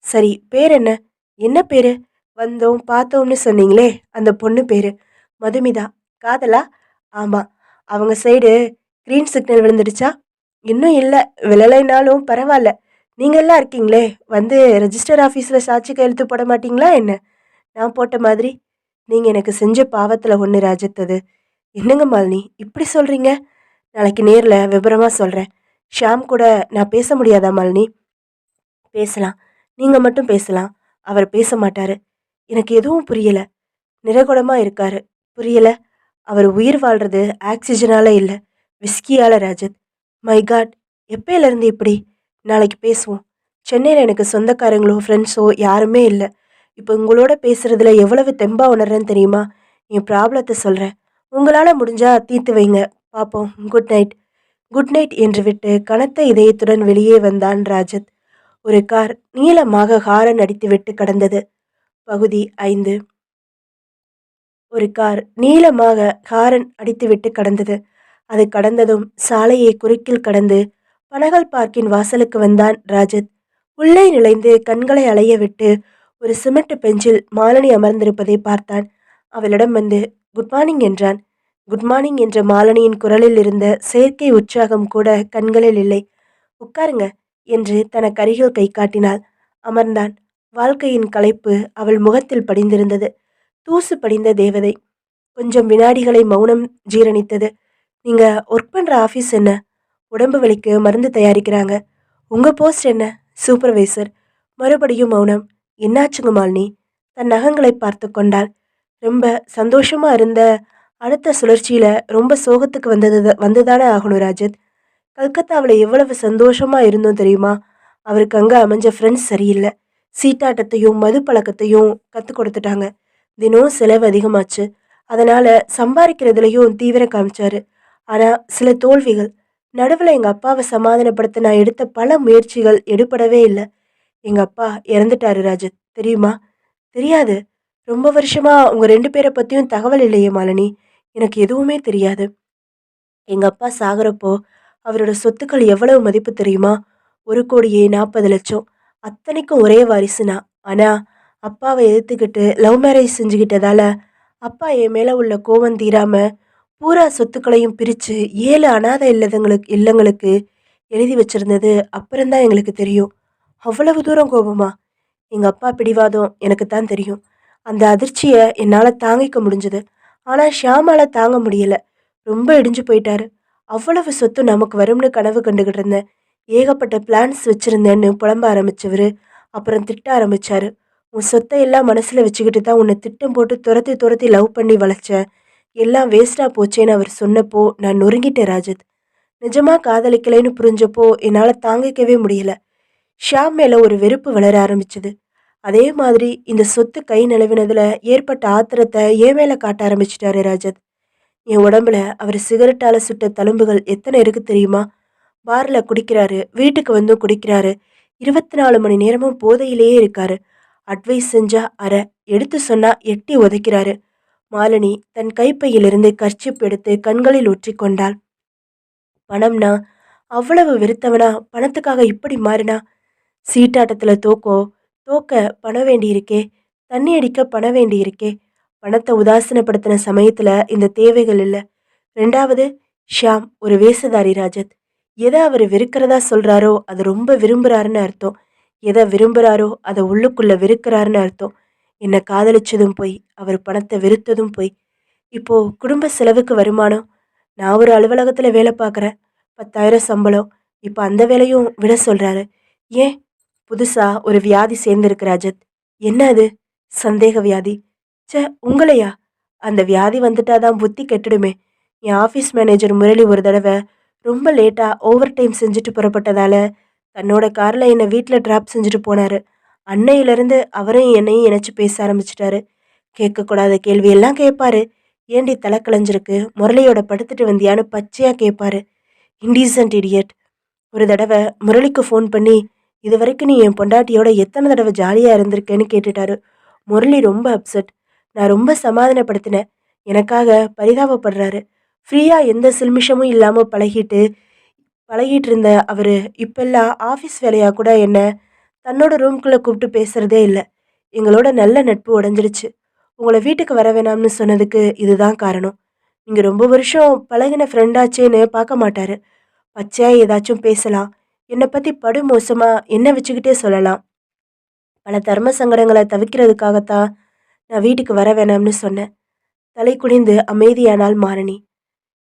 சரி, பேர் என்ன? என்ன பேர்? வந்தோம் பார்த்தோம்னு சொன்னீங்களே, அந்த பொண்ணு பேர் மதுமிதா. காதலா? ஆமாம். அவங்க சைடு க்ரீன் சிக்னல் விழுந்துடுச்சா? இன்னும் இல்லை. விழலைனாலும் பரவாயில்ல. நீங்கள்லாம் இருக்கீங்களே, வந்து ரெஜிஸ்டர் ஆஃபீஸில் சாட்சி கையெழுத்து போட மாட்டிங்களா என்ன? நான் போட்ட மாதிரி. நீங்கள் எனக்கு செஞ்ச பாவத்தில் ஒன்று ராஜத் அது. என்னங்க மாலினி இப்படி சொல்கிறீங்க? நாளைக்கு நேரில் விபரமாக சொல்கிறேன். ஷாம் கூட நான் பேச முடியாதா மாலினி? பேசலாம். நீங்க மட்டும் பேசலாம். அவர் பேச மாட்டாரு. எனக்கு எதுவும் புரியல. நிறகுடமா இருக்காரு. புரியல. அவர் உயிர் வாழ்றது ஆக்ஸிஜனால இல்ல. விஸ்கியால ராஜத். My God! எப்பயிலேருந்து இப்படி? நாளைக்கு பேசுவோம். சென்னையில எனக்கு சொந்தக்காரங்களோ, ஃப்ரெண்ட்ஸோ யாருமே இல்ல. இப்போ உங்களோட பேசுறதுல எவ்வளவு தெம்பா உணர்றேன்னு தெரியுமா? என் ப்ராப்ளத்த சொல்றேன். உங்களால முடிஞ்சா தீர்த்து வைங்க. பாப்போம். Good night. குட் நைட் என்று விட்டு கனத்த இதயத்துடன் வெளியே வந்தான் ராஜத். ஒரு கார் நீளமாக ஹாரன் அடித்துவிட்டு கடந்தது. பகுதி 5. ஒரு கார் நீளமாக ஹாரன் அடித்துவிட்டு கடந்தது. அது கடந்ததும் சாலையை குறுக்கில் கடந்து பனகல் பார்க்கின் வாசலுக்கு வந்தான் ராஜத். உள்ளே நுழைந்து கண்களை அலைய விட்டு ஒரு சிமெண்ட் பெஞ்சில் மாலினி அமர்ந்திருப்பதை பார்த்தான். அவளிடம் வந்து குட் மார்னிங் என்றான். குட் மார்னிங் என்ற மாலினியின் குரலில் இருந்த செயற்கை உற்சாகம் கூட கண்களில் இல்லை. உட்காருங்க என்று தனக்கருகில் கை காட்டினாள். அமர்ந்தான். வாழ்க்கையின் களைப்பு அவள் முகத்தில் படிந்திருந்தது. தூசு படிந்த தேவதை. கொஞ்சம் வினாடிகளை மௌனம் ஜீரணித்தது. நீங்க ஒர்க் பண்ற ஆஃபீஸ் என்ன? உடம்பு வலிக்கு மருந்து தயாரிக்கிறாங்க. உங்க போஸ்ட் என்ன? சூப்பர்வைசர். மறுபடியும் மௌனம். என்னாச்சுங்க மாலினி? தன் நகங்களை பார்த்து கொண்டாள். ரொம்ப சந்தோஷமா இருந்த அடுத்த சுழற்சியில ரொம்ப சோகத்துக்கு வந்துதானே ஆகணும் ராஜத். கல்கத்தாவில் எவ்வளவு சந்தோஷமா இருந்தோம் தெரியுமா? அவருக்கு அங்க அமைஞ்ச ஃப்ரெண்ட்ஸ் சரியில்லை. சீட்டாட்டத்தையும் மது பழக்கத்தையும் கற்றுக் கொடுத்துட்டாங்க. தினம் செலவு அதிகமாச்சு. அதனால சம்பாதிக்கிறதுலையும் தீவிரம் காமிச்சாரு. ஆனா சில தோல்விகள். நடுவில் எங்க அப்பாவை சமாதானப்படுத்த நான் எடுத்த பல முயற்சிகள் எடுபடவே இல்லை. எங்க அப்பா இறந்துட்டாரு ராஜத். தெரியுமா? தெரியாது. ரொம்ப வருஷமா உங்க 2 பேரை பத்தியும் தகவல் இல்லையே மாலினி. எனக்கு எதுவுமே தெரியாது. எங்க அப்பா சாகுறப்போ அவரோட சொத்துக்கள் எவ்வளவு மதிப்பு தெரியுமா? 1,40,00,000. அத்தனைக்கும் ஒரே வாரிசு நான். ஆனா அப்பாவை எதிர்த்துக்கிட்டு லவ் மேரேஜ் செஞ்சுக்கிட்டதால அப்பா என் மேல உள்ள கோவம் தீராம பூரா சொத்துக்களையும் பிரிச்சு 7 அனாதை இல்லங்களுக்கு எழுதி வச்சிருந்தது அப்புறம்தான் எங்களுக்கு தெரியும். அவ்வளவு தூரம் கோபமா? எங்க அப்பா பிடிவாதம் எனக்கு தான் தெரியும். அந்த அதிர்ச்சியை என்னால தாங்கிக்க முடிஞ்சது. ஆனா ஷியாமால தாங்க முடியல. ரொம்ப இடிஞ்சு போயிட்டாரு. அவ்வளவு சொத்து நமக்கு வரும்னு கனவு கண்டுகிட்டு இருந்தேன். ஏகப்பட்ட பிளான்ஸ் வச்சிருந்தேன்னு புலம்ப ஆரம்பிச்சவரு அப்புறம் திட்ட ஆரம்பிச்சாரு. உன் சொத்தை எல்லாம் மனசுல வச்சுக்கிட்டு தான் உன்னை திட்டம் போட்டு துரத்தி துரத்தி லவ் பண்ணி வளைச்சேன். எல்லாம் வேஸ்டா போச்சேன்னு அவர் சொன்னப்போ நான் நொறுங்கிட்டேன் ராஜத். நிஜமா காதலிக்கலைன்னு புரிஞ்சப்போ என்னால தாங்கிக்கவே முடியல. ஷியாம் மேல ஒரு வெறுப்பு வளர ஆரம்பிச்சது. அதே மாதிரி இந்த சொத்து கை நழுவினதுல ஏற்பட்ட ஆத்திரத்தை என் மேல காட்ட ஆரம்பிச்சிட்டாரு ராஜத். என் உடம்புல அவர் சிகரெட்டால சுட்ட தழும்புகள் எத்தனை இருக்கு தெரியுமா? பார்ல குடிக்கிறாரு, வீட்டுக்கு வந்து குடிக்கிறாரு, 24 மணி நேரமும் போதையிலேயே இருக்காரு. அட்வைஸ் செஞ்சா அரை, எடுத்து சொன்னா எட்டி உதைக்கிறாரு. மாலினி தன் கைப்பையிலிருந்து கர்ச்சிப் எடுத்து கண்களில் ஒற்றி கொண்டாள். பணம்னா அவ்வளவு வெறுத்தவனா பணத்துக்காக இப்படி மாறினா? சீட்டாட்டத்துல தோக்க பணம் வேண்டியிருக்கே. தண்ணி அடிக்க பணம் வேண்டியிருக்கே. பணத்தை உதாசீனப்படுத்தின சமயத்துல இந்த தேவைகள் இல்லை. ரெண்டாவது, ஷியாம் ஒரு வேஷதாரி ராஜத். எதை அவர் வெறுக்கிறதா சொல்றாரோ அதை ரொம்ப விரும்புறாருன்னு அர்த்தம். எதை விரும்புறாரோ அதை உள்ளுக்குள்ள வெறுக்கிறாருன்னு அர்த்தம். என்னை காதலிச்சதும் போய், அவர் பணத்தை வெறுத்ததும் போய். இப்போ குடும்ப செலவுக்கு வருமானம். நான் ஒரு அலுவலகத்துல வேலை பார்க்குறேன். 10,000 சம்பளம். இப்போ அந்த வேலையும் விட சொல்றாரு. ஏன்? புதுசா ஒரு வியாதி சேர்ந்திருக்கு ராஜத். என்ன அது? சந்தேக வியாதி. ச்சே, உங்களையா? அந்த வியாதி வந்துட்டாதான் புத்தி கெட்டுடுமே. என் ஆஃபீஸ் மேனேஜர் முரளி ஒரு தடவை ரொம்ப லேட்டா ஓவர் டைம் செஞ்சுட்டு புறப்பட்டதால தன்னோட கார்ல என்னை வீட்டில் ட்ராப் செஞ்சுட்டு போனாரு. அன்னையிலிருந்து அவரையும் என்னையும் இணைச்சு பேச ஆரம்பிச்சிட்டாரு. கேட்கக்கூடாத கேள்வியெல்லாம் கேட்பாரு. ஏண்டி தலை கலைஞ்சிருக்கு, முரளியோட படுத்துட்டு வந்தியான்னு பச்சையா கேட்பாரு. Indecent idiot. ஒரு தடவை முரளிக்கு ஃபோன் பண்ணி இது வரைக்கும் நீ என் பொண்டாட்டியோட எத்தனை தடவை ஜாலியாக இருந்திருக்கேன்னு கேட்டுட்டாரு. முரளி ரொம்ப அப்செட். நான் ரொம்ப சமாதானப்படுத்தினேன். எனக்காக பரிதாபப்படுறாரு. ஃப்ரீயாக எந்த சில்மிஷமும் இல்லாமல் பழகிட்டு இருந்த அவர் இப்பெல்லாம் ஆஃபீஸ் வேலையாக கூட என்ன தன்னோட ரூம்குள்ளே கூப்பிட்டு பேசுகிறதே இல்லை. எங்களோட நல்ல நட்பு உடஞ்சிடுச்சு. உங்களை வீட்டுக்கு வர வேணாம்னு சொன்னதுக்கு இதுதான் காரணம். நீங்கள் ரொம்ப வருஷம் பழகின ஃப்ரெண்டாச்சேன்னு பார்க்க மாட்டாரு. பச்சையாக ஏதாச்சும் பேசலாம். என்னை பற்றி படு மோசமாக என்ன வச்சுக்கிட்டே சொல்லலாம். பல தர்ம சங்கடங்களை தவிர்க்கிறதுக்காகத்தான் நான் வீட்டுக்கு வர வேணாம்னு சொன்னேன். தலை குனிந்து அமைதியானால் மாலினி.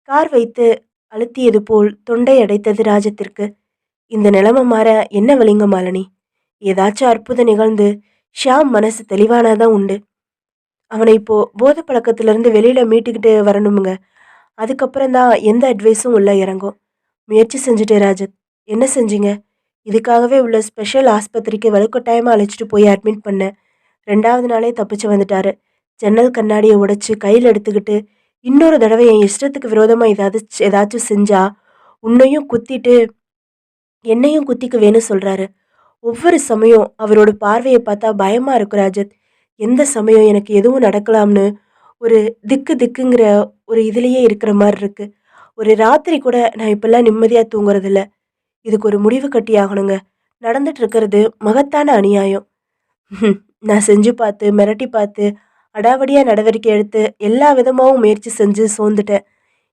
கார் வைத்து அழுத்தியது போல் தொண்டை அடைத்தது ராஜத்திற்கு. இந்த நிலைமை மாற என்ன வழிங்க மாலினி? ஏதாச்சும் அற்புதம் நிகழ்ந்து ஷியாம் மனசு தெளிவானாதான் உண்டு. அவனை இப்போ போதை பழக்கத்திலிருந்து வெளியில மீட்டுக்கிட்டு வரணுமுங்க. அதுக்கப்புறம் தான் எந்த அட்வைஸும் உள்ள இறங்கும். முயற்சி செஞ்சுட்டேன் ராஜத். என்ன செஞ்சீங்க? இதுக்காகவே உள்ள ஸ்பெஷல் ஆஸ்பத்திரிக்கு வலுக்கட்டாயமா அழைச்சிட்டு போய் அட்மிட் பண்ணேன். 2வது நாளே தப்பிச்சு வந்துட்டாரு. ஜன்னல் கண்ணாடிய உடைச்சு கையில எடுத்துக்கிட்டு, இன்னொரு தடவை என் இஷ்டத்துக்கு விரோதமா ஏதாச்சும் செஞ்சா, உன்னையும் குத்திட்டு, என்னையும் குத்திக்குவேன்னு சொல்றாரு. ஒவ்வொரு சமயம் அவரோட பார்வைய பார்த்தா பயமா இருக்கு ராஜத். எந்த சமயம் எனக்கு எதுவும் நடக்கலாம்னு ஒரு திக்குங்கிற ஒரு இதுலயே இருக்கிற மாரி இருக்கு. ஒரு ராத்திரி கூட நான் இப்பல்லாம் நிம்மதியா தூங்குறதில்ல. இதுக்கு ஒரு முடிவு கட்டியாகணுங்க. நடந்துட்டு இருக்கிறது மகத்தான அநியாயம். நான் செஞ்சு பார்த்து, மிரட்டி பார்த்து, அடாவடியா நடவடிக்கை எடுத்து, எல்லா விதமாவும் முயற்சி செஞ்சு சோர்ந்துட்டேன்.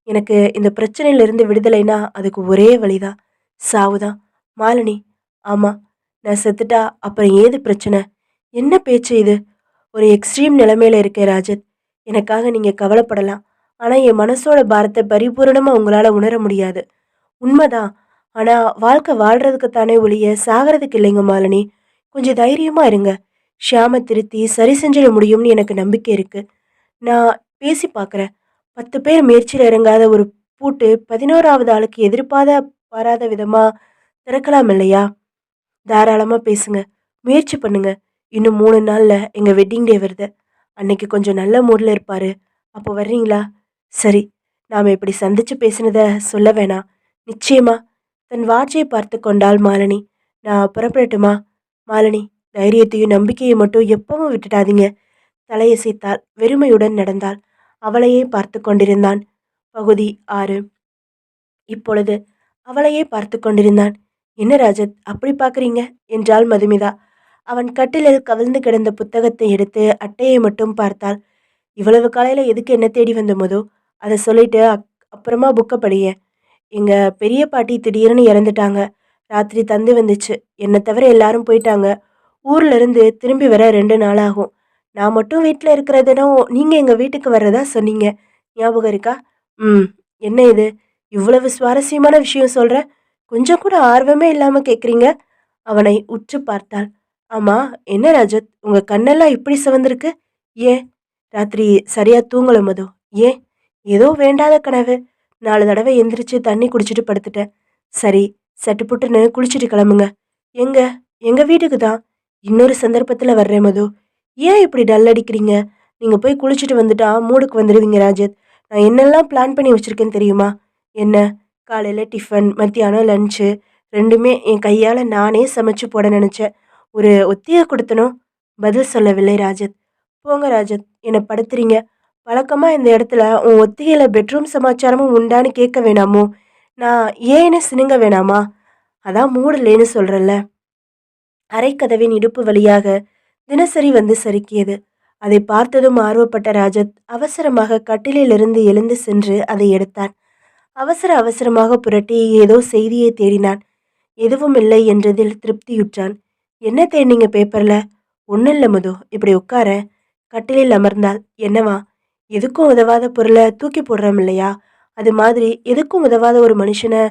எனக்கு இந்த பிரச்சனையிலிருந்து விடுதலைனா அதுக்கு ஒரே வழிதான். சாவுதான். மாலினி, ஆமா. நான் செத்துட்டா அப்புறம் ஏது பிரச்சனை? என்ன பேச்சு இது? ஒரு எக்ஸ்ட்ரீம் நிலைமையில இருக்கேன் ராஜத். எனக்காக நீங்க கவலைப்படலாம். ஆனா என் மனசோட பாரத்தை பரிபூரணமா உங்களால உணர முடியாது. உண்மைதான். ஆனா வாழ்க்கை வாழ்றதுக்கு தானே ஒழிய சாகிறதுக்கு இல்லைங்க மாலினி. கொஞ்சம் தைரியமா இருங்க. ஷியாம திருத்தி சரி செஞ்சிட முடியும்னு எனக்கு நம்பிக்கை இருக்கு. நான் பேசி பார்க்குறேன். 10 பேர் முயற்சியில் இறங்காத ஒரு பூட்டு 11வது ஆளுக்கு பாராத விதமா திறக்கலாம் இல்லையா? தாராளமா பேசுங்க. முயற்சி பண்ணுங்க. இன்னும் 3 நாள்ல எங்க வெட்டிங் டே வருது. அன்னைக்கு கொஞ்சம் நல்ல மூட்ல இருப்பாரு. அப்போ வர்றீங்களா? சரி. நாம இப்படி சந்திச்சு பேசினத சொல்ல வேணாம். நிச்சயமா. தன் வாட்சை பார்த்து கொண்டாள் மாலினி. நான் புறப்படட்டுமா? மாலினி, தைரியத்தையும் நம்பிக்கையை மட்டும் எப்பவும் விட்டுடாதீங்க. தலையசைத்தாள். வெறுமையுடன் நடந்தாள். அவளையே பார்த்து கொண்டிருந்தான். பகுதி 6. இப்பொழுது அவளையே பார்த்து கொண்டிருந்தான். என்ன ராஜத் அப்படி பார்க்குறீங்க என்றாள் மதுமிதா. அவன் கட்டிலில் கவிழ்ந்து கிடந்த புத்தகத்தை எடுத்து அட்டையை மட்டும் பார்த்தாள். இவ்வளவு காலையில எதுக்கு என்ன தேடி வந்த மது? அதை சொல்லிட்டு அப்புறமா புக்க படியேன். எங்க பெரிய பாட்டி திடீர்னு இறந்துட்டாங்க. ராத்திரி தந்தி வந்துச்சு. என்னை தவிர எல்லாரும் போயிட்டாங்க. ஊர்ல இருந்து திரும்பி வர 2 நாள் ஆகும். நான் மட்டும் வீட்டில் இருக்கிறதுனோ நீங்க எங்க வீட்டுக்கு வர்றதா சொன்னீங்க. ஞாபகம் இருக்கா? ம். என்ன இது இவ்வளவு சுவாரஸ்யமான விஷயம் சொல்ற? கொஞ்சம் கூட ஆர்வமே இல்லாம கேக்குறீங்க. அவனை உற்று பார்த்தாள். ஆமா, என்ன ராஜத் உங்க கண்ணெல்லாம் இப்படி சிவந்திருக்கு? ஏன்? ராத்திரி சரியா தூங்கல மது. ஏன்? ஏதோ வேண்டாத கனவு. 4 தடவை எந்திரிச்சு தண்ணி குடிச்சிட்டு படுத்துட்டேன். சரி, சட்டுப்புட்டுன்னு குளிச்சுட்டு கிளம்புங்க. எங்க? எங்க வீட்டுக்கு தான். இன்னொரு சந்தர்ப்பத்துல வர்றேன் மது. ஏன் இப்படி டல் அடிக்கிறீங்க? நீங்க போய் குளிச்சுட்டு வந்துட்டா மூடுக்கு வந்துடுவீங்க ராஜத். நான் என்னெல்லாம் பிளான் பண்ணி வச்சிருக்கேன் தெரியுமா? என்ன? காலையில டிஃபன், மத்தியானம் லஞ்சு 2மே என் கையால நானே சமைச்சு போட நினைச்சேன். ஒரு ஒத்திகை கொடுத்தனோ? பதில் சொல்லவில்லை ராஜத். போங்க ராஜத், என்னை படுத்துறீங்க. வழக்கமா இந்த இடத்துல உன் ஒத்திகையில பெட்ரூம் சமாச்சாரமும் உண்டான்னு கேட்க வேணாமோ? நான் ஏன்னு சினுங்க வேணாமா? அதான் மூடலேன்னு சொல்றேன்ல. அரைக்கதவின் இடுப்பு வழியாக தினசரி வந்து சறுக்கியது. அதை பார்த்ததும் ஆர்வப்பட்ட ராஜத் அவசரமாக கட்டிலிலிருந்து எழுந்து சென்று அதை எடுத்தான். அவசரமாக புரட்டி ஏதோ செய்தியை தேடினான். எதுவும் இல்லை என்றதில் திருப்தியுற்றான். என்ன தேடினீங்க பேப்பர்ல? ஒன்னும் இல்ல மது, இப்படி உட்கார. கட்டிலில் அமர்ந்தாள். என்னவா? எதுக்கும் உதவாத பொருளை தூக்கி போடுறோம் இல்லையா? அது மாதிரி எதுக்கும் உதவாத ஒரு மனுஷனை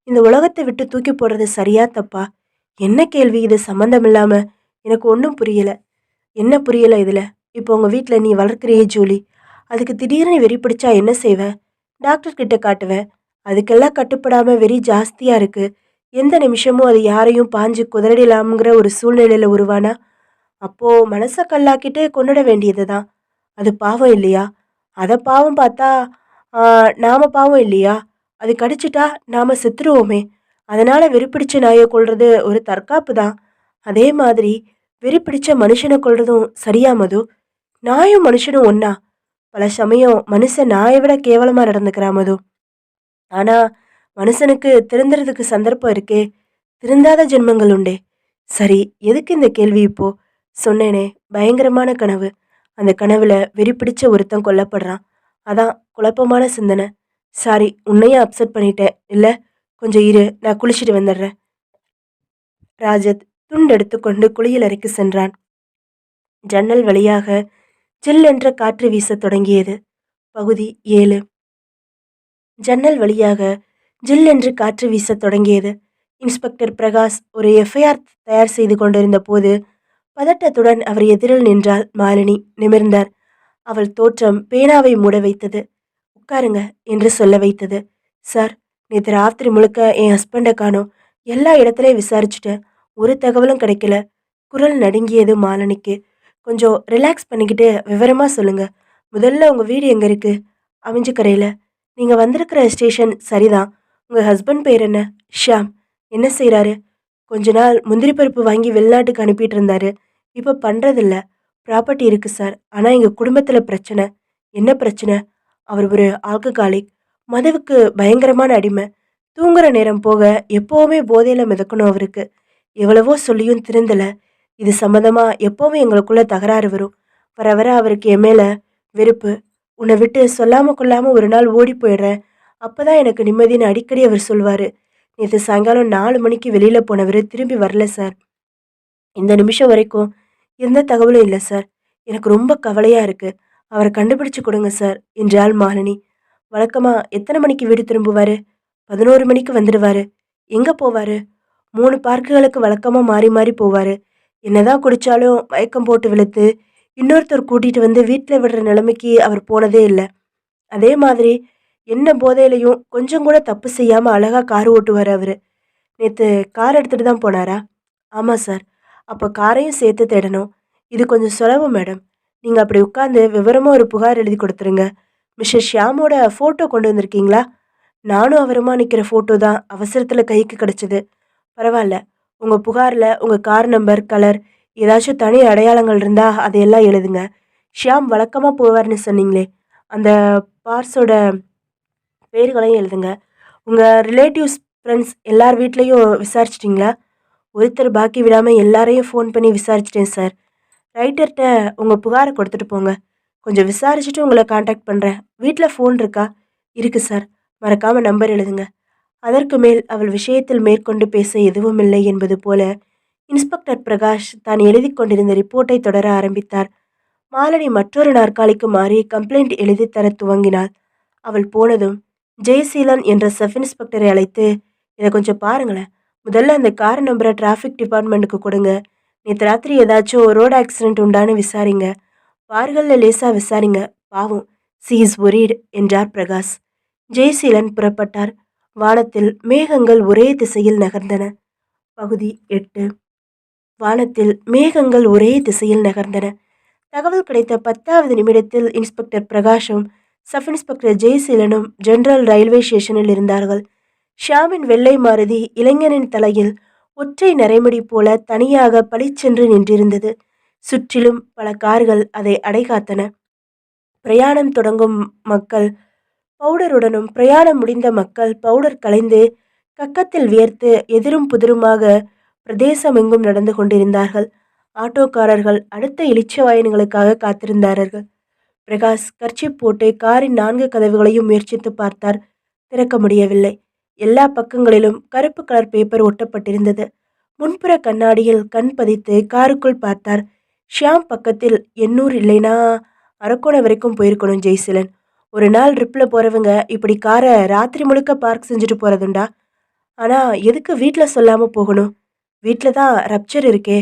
இந்த உலகத்தை விட்டு தூக்கி போடுறது சரியா தப்பா? என்ன கேள்வி இது சம்மந்தம் இல்லாம? எனக்கு ஒன்றும் புரியல. என்ன புரியல இதுல? இப்போ உங்க வீட்ல நீ வளர்க்கிறியே ஜூலி, அதுக்கு திடீர்னு வெறி பிடிச்சா என்ன செய்வ? டாக்டர் கிட்ட காட்டுவேன். அதுக்கெல்லாம் கட்டுப்படாம வெறி ஜாஸ்தியா இருக்கு. எந்த நிமிஷமும் அது யாரையும் பாஞ்சு குதறிடலாம்ங்கிற ஒரு சூழ்நிலையில உருவானா, அப்போ மனச கல்லாக்கிட்டு கொன்னுட வேண்டியதுதான். அது பாவம் இல்லையா? அத பாவம் பார்த்தா நாம பாவம் இல்லையா? அது கடிச்சிட்டா நாம செத்துருவோமே. அதனால வெறிபிடிச்ச நாயை கொல்றது ஒரு தற்காப்பு தான். அதே மாதிரி வெறி பிடிச்ச மனுஷனை கொல்றதும் சரியா மது? நாயும் மனுஷனும் ஒன்னா? பல சமயம் மனுஷன் நாயை விட கேவலமா நடந்துக்கிறா மது. ஆனா மனுஷனுக்கு திருந்துறதுக்கு சந்தர்ப்பம் இருக்கே. திருந்தாத ஜென்மங்கள் உண்டே. சரி, எதுக்கு இந்த கேள்வி இப்போ? சொன்னேனே, பயங்கரமான கனவு. அந்த கனவுல வெறி பிடிச்ச ஒருத்தன் கொல்லப்படுறான். அதான் குழப்பமான சிந்தனை. சாரி, உன்னையும் அப்செட் பண்ணிட்டேன் இல்ல? கொஞ்சம் இரு, நான் குளிச்சுட்டு வந்துடுறேன். ராஜத் துண்டெடுத்துக்கொண்டு குளியல் அறைக்கு சென்றான். ஜன்னல் வழியாக ஜில்லென்ற காற்று வீசத் தொடங்கியது. பகுதி 7. ஜன்னல் வழியாக ஜில்லென்று காற்று வீசத் தொடங்கியது. இன்ஸ்பெக்டர் பிரகாஷ் ஒரு எஃப்ஐஆர் தயார் செய்து கொண்டிருந்த போது பதட்டத்துடன் அவர் எதிரில் நின்றாள் மாலினி. நிமிர்ந்தார். அவள் தோற்றம் பேனாவை மூட வைத்தது. உட்காருங்க என்று சொல்ல வைத்தது. சார், நேற்று ராத்திரி முழுக்க என் ஹஸ்பண்டை காணோம். எல்லா இடத்துலையும் விசாரிச்சுட்டேன். ஒரு தகவலும் கிடைக்கல. குரல் நடுங்கியது மாலினிக்கு. கொஞ்சம் ரிலாக்ஸ் பண்ணிக்கிட்டு விவரமா சொல்லுங்க. முதல்ல உங்க வீடு எங்க இருக்கு? அமைஞ்சுக்கரையில. நீங்க வந்திருக்கிற ஸ்டேஷன் சரிதான். உங்க ஹஸ்பண்ட் பேர் என்ன? ஷியாம். என்ன செய்றாரு? கொஞ்ச நாள் முந்திரி பருப்பு வாங்கி வெளிநாட்டுக்கு அனுப்பிட்டு இருந்தாரு. இப்ப பண்றதில்ல. ப்ராப்பர்ட்டி இருக்கு சார். ஆனா எங்க குடும்பத்துல பிரச்சனை. என்ன பிரச்சனை? அவர் ஒரு ஆல்கஹாலிக். மதுவுக்கு பயங்கரமான அடிமை. தூங்குற நேரம் போக எப்பவுமே போதையில மிதக்கணும் அவருக்கு. எவ்வளவோ சொல்லியும் திருந்தல. இது சம்மந்தமா எப்பவுமே எங்களுக்குள்ள தகராறு வரும். வர வர அவருக்கு என் மேல வெறுப்பு. உன்னை விட்டு சொல்லாம கொள்ளாம ஒரு நாள் ஓடி போயிடுறேன். அப்பதான் எனக்கு நிம்மதின்னு அடிக்கடி அவர் சொல்வாரு. நேற்று சாயங்காலம் 4 மணிக்கு வெளியில போனவர் திரும்பி வரல சார். இந்த நிமிஷம் வரைக்கும் எந்த தகவலும் இல்லை சார். எனக்கு ரொம்ப கவலையா இருக்கு. அவரை கண்டுபிடிச்சு கொடுங்க சார் என்றாள் மாலினி. வழக்கமா எத்தனை மணிக்கு வீடு திரும்புவாரு? 11 மணிக்கு வந்துடுவாரு. எங்க போவாரு? 3 பார்க்குகளுக்கு வழக்கமா மாறி மாறி போவாரு. என்னதான் குடிச்சாலும் மயக்கம் போட்டு விழுத்து இன்னொருத்தர் கூட்டிட்டு வந்து வீட்டில் விடுற நிலைமைக்கு அவர் போனதே இல்லை. அதே மாதிரி என்ன போதையிலையும் கொஞ்சம் கூட தப்பு செய்யாம அழகா கார் ஓட்டுவார் அவரு. நேத்து கார் எடுத்துட்டு தான் போனாரா? ஆமா சார். அப்போ காரையும் சேர்த்து தேடணும். இது கொஞ்சம் சுலபம் மேடம். நீங்க அப்படி உட்கார்ந்து விவரமா ஒரு புகார் எழுதி கொடுத்துருங்க. மிஸ்டர் ஷியாமோட ஃபோட்டோ கொண்டு வந்திருக்கீங்களா? நானும் அவருமா நிற்கிற ஃபோட்டோ தான் அவசரத்தில் கைக்கு கிடைச்சது. பரவாயில்ல. உங்க புகார்ல உங்க கார் நம்பர், கலர், ஏதாச்சும் தனி அடையாளங்கள் இருந்தா அதையெல்லாம் எழுதுங்க. ஷியாம் வழக்கமா போவார்னு சொன்னீங்களே, அந்த பார்ஸோட பேர்களையும் எழுதுங்க. உங்க ரிலேட்டிவ்ஸ், ஃப்ரெண்ட்ஸ் எல்லார் வீட்லயும் விசாரிச்சிட்டிங்களா? ஒருத்தர் பாக்கி விடாம எல்லாரையும் ஃபோன் பண்ணி விசாரிச்சிட்டேன் சார். ரைட்டர்கிட்ட உங்க புகாரை கொடுத்துட்டு போங்க. கொஞ்சம் விசாரிச்சுட்டு உங்களை காண்டாக்ட் பண்றேன். வீட்டில் ஃபோன் இருக்கா? இருக்கு சார். மறக்காம நம்பர் எழுதுங்க. அதற்கு மேல் அவள் விஷயத்தில் மேற்கொண்டு பேச எதுவுமில்லை என்பது போல இன்ஸ்பெக்டர் பிரகாஷ் தான் எழுதி கொண்டிருந்த ரிப்போர்ட்டை தொடர ஆரம்பித்தார். மாலினி மற்றொரு நாற்காலிக்கு மாறி கம்ப்ளைண்ட் எழுதி தர துவங்கினாள். அவள் போனதும் ஜெயசீலன் என்ற சப் இன்ஸ்பெக்டரை அழைத்து, இதை கொஞ்சம் பாருங்களேன். முதல்ல அந்த கார் நம்பரை டிராஃபிக் டிபார்ட்மெண்ட்டுக்கு கொடுங்க. நேற்று ராத்திரி ஏதாச்சும் ரோடு ஆக்சிடென்ட் உண்டான்னு விசாரிங்க. பார்கள்ல லேசா விசாரிங்க. பாவம், சி இஸ் ஒரீட் என்றார் பிரகாஷ். ஜெயசீலன் புறப்பட்டார். வானத்தில் மேகங்கள் ஒரே திசையில் நகர்ந்தன. பகுதி 8. வானத்தில் மேகங்கள் ஒரே திசையில் நகர்ந்தன. தகவல் கிடைத்த 10வது நிமிடத்தில் இன்ஸ்பெக்டர் பிரகாஷும் சப் இன்ஸ்பெக்டர் ஜெயசீலனும் ஜெனரல் ரயில்வே ஸ்டேஷனில் இருந்தார்கள். ஷியாமின் வெள்ளை மாருதி இளைஞனின் தலையில் ஒற்றை நரைமுடி போல தனியாக பளிச்சென்று நின்றிருந்தது. சுற்றிலும் பல கார்கள் அதை அடைகாத்தன. பிரயாணம் தொடங்கும் மக்கள் பவுடருடனும் பிரயாணம் முடிந்த மக்கள் பவுடர் கலைந்து கக்கத்தில் வியர்த்து எதிரும் புதிருமாக பிரதேசமெங்கும் நடந்து கொண்டிருந்தார்கள். ஆட்டோக்காரர்கள் அடுத்த இளிச்சவாயன்களுக்காக காத்திருந்தார்கள். பிரகாஷ் கர்ச்சிப் போட்டு காரின் 4 கதவுகளையும் முயற்சித்து பார்த்தார். திறக்க முடியவில்லை. எல்லா பக்கங்களிலும் கருப்பு கலர் பேப்பர் ஒட்டப்பட்டிருந்தது. முன்புற கண்ணாடியில் கண் பதித்து காருக்குள் பார்த்தார். ஷியாம் பக்கத்தில் 800 இல்லைனா அரக்கோணம் வரைக்கும் போயிருக்கணும் ஜெய்சிலன். ஒரு நாள் ட்ரிப்பில் போகிறவங்க இப்படி காரை ராத்திரி முழுக்க பார்க் செஞ்சுட்டு போகிறதுண்டா? ஆனால் எதுக்கு வீட்டில் சொல்லாமல் போகணும்? வீட்டில் தான் ரப்சர் இருக்கே,